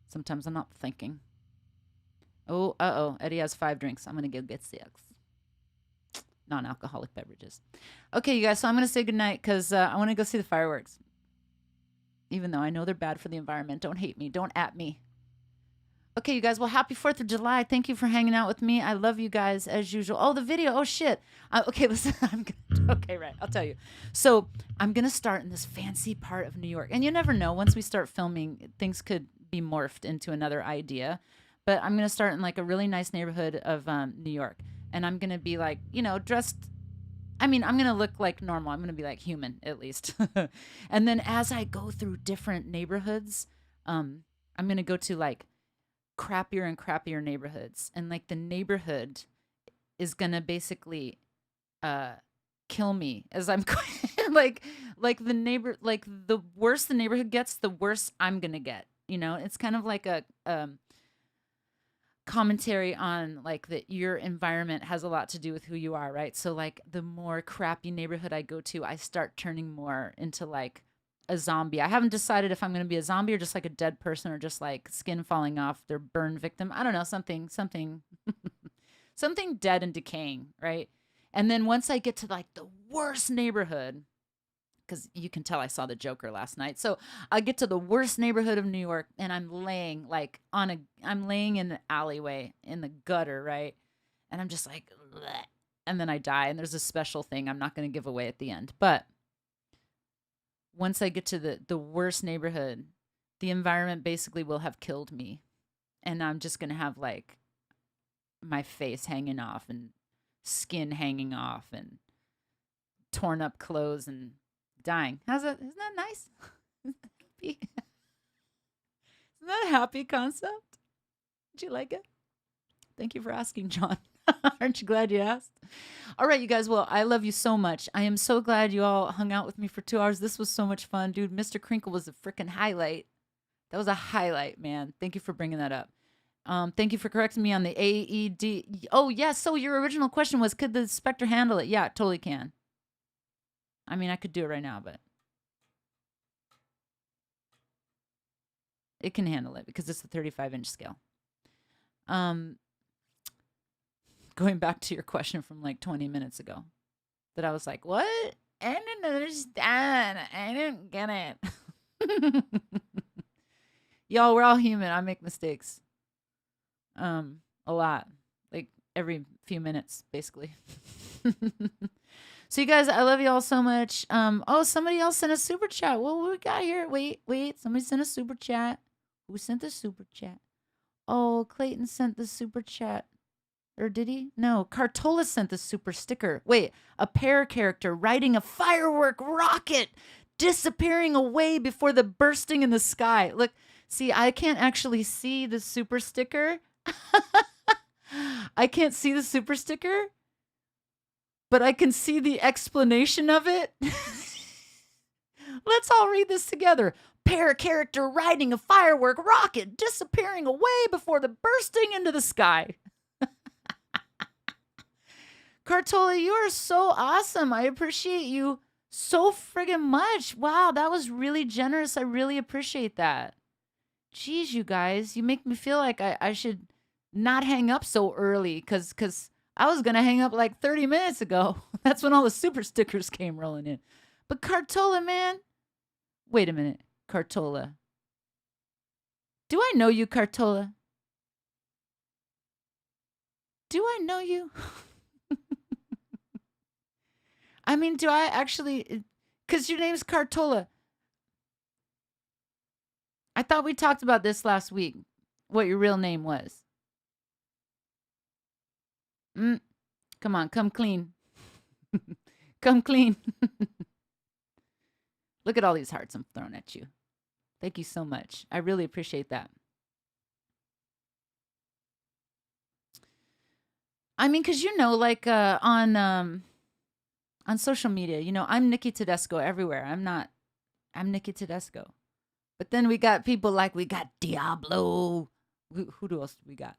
Sometimes I'm not thinking. Oh, Eddie has 5 drinks. I'm going to go get 6. Non-alcoholic beverages. Okay, you guys, so I'm going to say goodnight because I want to go see the fireworks. Even though I know they're bad for the environment. Don't hate me. Don't at me. Okay, you guys, well, happy 4th of July. Thank you for hanging out with me. I love you guys as usual. Oh, the video. Oh, shit. Okay, listen. Okay, right. I'll tell you. So I'm going to start in this fancy part of New York. And you never know. Once we start filming, things could be morphed into another idea. But I'm going to start in like a really nice neighborhood of New York. And I'm going to be like, you know, dressed. I mean, I'm going to look like normal. I'm going to be like human, at least. And then as I go through different neighborhoods, I'm going to go to like crappier and crappier neighborhoods. And like the neighborhood is going to basically kill me as I'm like the worse the neighborhood gets, the worse I'm going to get. You know, it's kind of like a commentary on like that your environment has a lot to do with who you are, right? So like the more crappy neighborhood I go to, I start turning more into like a zombie. I haven't decided if I'm going to be a zombie or just like a dead person or just like skin falling off their burn victim. I don't know, something something dead and decaying, right? And then once I get to like the worst neighborhood, because you can tell I saw the Joker last night. So I get to the worst neighborhood of New York and I'm laying like I'm laying in the alleyway in the gutter, right? And I'm just like, bleh. And then I die. And there's a special thing I'm not going to give away at the end. But once I get to the worst neighborhood, the environment basically will have killed me. And I'm just going to have like my face hanging off and skin hanging off and torn up clothes and dying. Isn't that nice? Isn't that a happy concept? Did you like it? Thank you for asking, John. Aren't you glad you asked? All right, you guys. Well, I love you so much. I am so glad you all hung out with me for 2 hours. This was so much fun, dude. Mr. Crinkle was a freaking highlight. That was a highlight, man. Thank you for bringing that up. Thank you for correcting me on the AED. Oh, yes. Yeah, so your original question was, could the Spectre handle it? Yeah, it totally can. I mean, I could do it right now, but it can handle it because it's a 35-inch scale. Going back to your question from like 20 minutes ago, that I was like, what? I didn't understand. I didn't get it. Y'all, we're all human. I make mistakes. A lot. Like every few minutes, basically. So you guys, I love you all so much. Oh, somebody else sent a super chat. What we got here? Wait. Somebody sent a super chat. Who sent the super chat? Oh, Clayton sent the super chat. Or did he? No, Cartola sent the super sticker. Wait, a pear character riding a firework rocket, disappearing away before the bursting in the sky. Look, see, I can't actually see the super sticker. I can't see the super sticker, but I can see the explanation of it. Let's all read this together. Pear character riding a firework rocket, disappearing away before the bursting into the sky. Cartola, you are so awesome. I appreciate you so friggin' much. Wow, that was really generous. I really appreciate that. Jeez, you guys, you make me feel like I should not hang up so early because I was going to hang up like 30 minutes ago. That's when all the super stickers came rolling in. But Cartola, man, wait a minute. Cartola. Do I know you, Cartola? Do I know you? I mean, do I actually? Because your name's Cartola. I thought we talked about this last week, what your real name was. Come on, come clean. Come clean. Look at all these hearts I'm throwing at you. Thank you so much. I really appreciate that. I mean, because like on social media, I'm Nikki Tedesco everywhere. I'm Nikki Tedesco. But then we got people like we got Diablo. Who else do we got?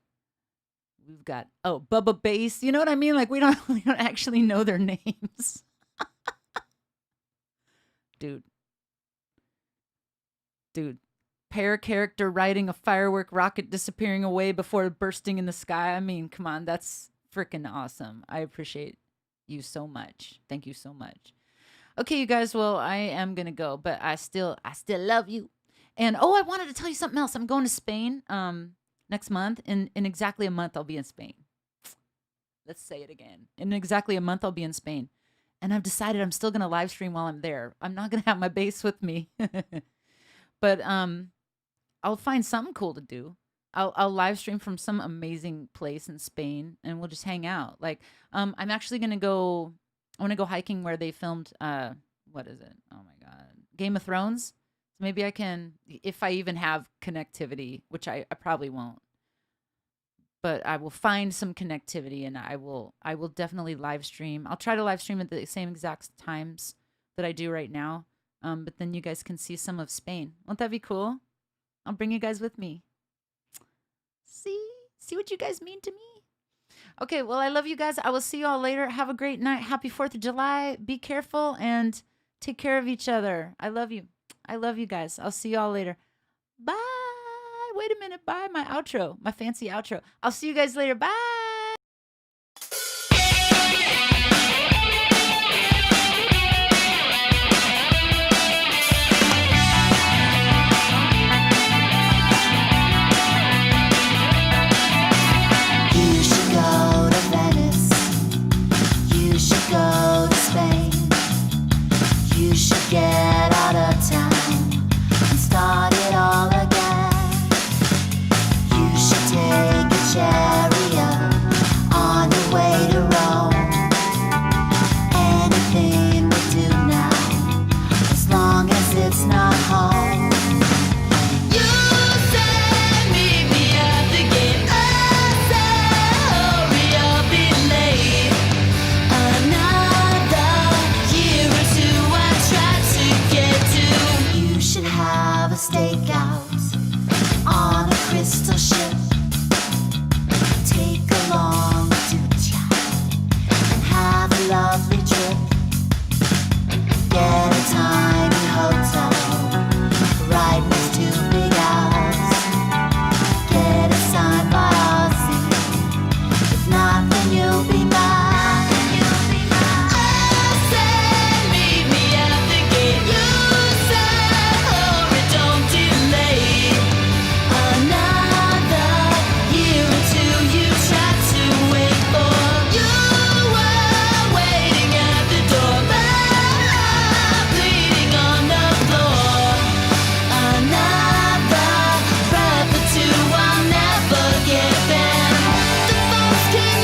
We've got Bubba Bass. You know what I mean? Like we don't actually know their names. Dude. Pear character riding a firework rocket disappearing away before bursting in the sky. I mean, come on, that's freaking awesome. I appreciate you so much. Thank you so much. Okay, you guys, well, I am going to go, but I still love you. And I wanted to tell you something else. I'm going to Spain next month. In exactly a month, I'll be in Spain. Let's say it again. In exactly a month, I'll be in Spain. And I've decided I'm still going to live stream while I'm there. I'm not going to have my bass with me. But I'll find something cool to do. I'll live stream from some amazing place in Spain, and we'll just hang out. Like, I'm actually going to go, I want to go hiking where they filmed, what is it? Oh my God. Game of Thrones. So maybe I can, if I even have connectivity, which I probably won't. But I will find some connectivity, and I will definitely live stream. I'll try to live stream at the same exact times that I do right now. But then you guys can see some of Spain. Won't that be cool? I'll bring you guys with me. See what you guys mean to me? Okay, well, I love you guys. I will see you all later. Have a great night. Happy 4th of July. Be careful and take care of each other. I love you. I love you guys. I'll see you all later. Bye. Wait a minute. Bye. My outro. My fancy outro. I'll see you guys later. Bye. You should go to Venice. You should go to Spain. You should get out of town and start it all again. You should take a chariot on your way to Rome. Anything we do now, as long as it's not home. You said meet me at the gate. I said hurry up, be late. Another year or two I tried to get to. You should have a stakeout on a crystal ship. Take a long chat and have a lovely trip. Get a tiny hotel right next to Big Al's. Get a sign by Ozzy. If not, then you'll be mine. I said meet me at the gate. You said hurry, don't delay. Another year or two you tried to wait for. You were waiting at the door, bleeding on the floor. Another breath or two, I'll never get back. The folks can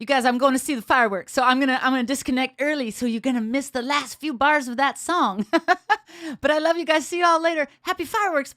guys, I'm going to see the fireworks. So I'm gonna disconnect early, so you're gonna miss the last few bars of that song. But I love you guys. See y'all later. Happy fireworks.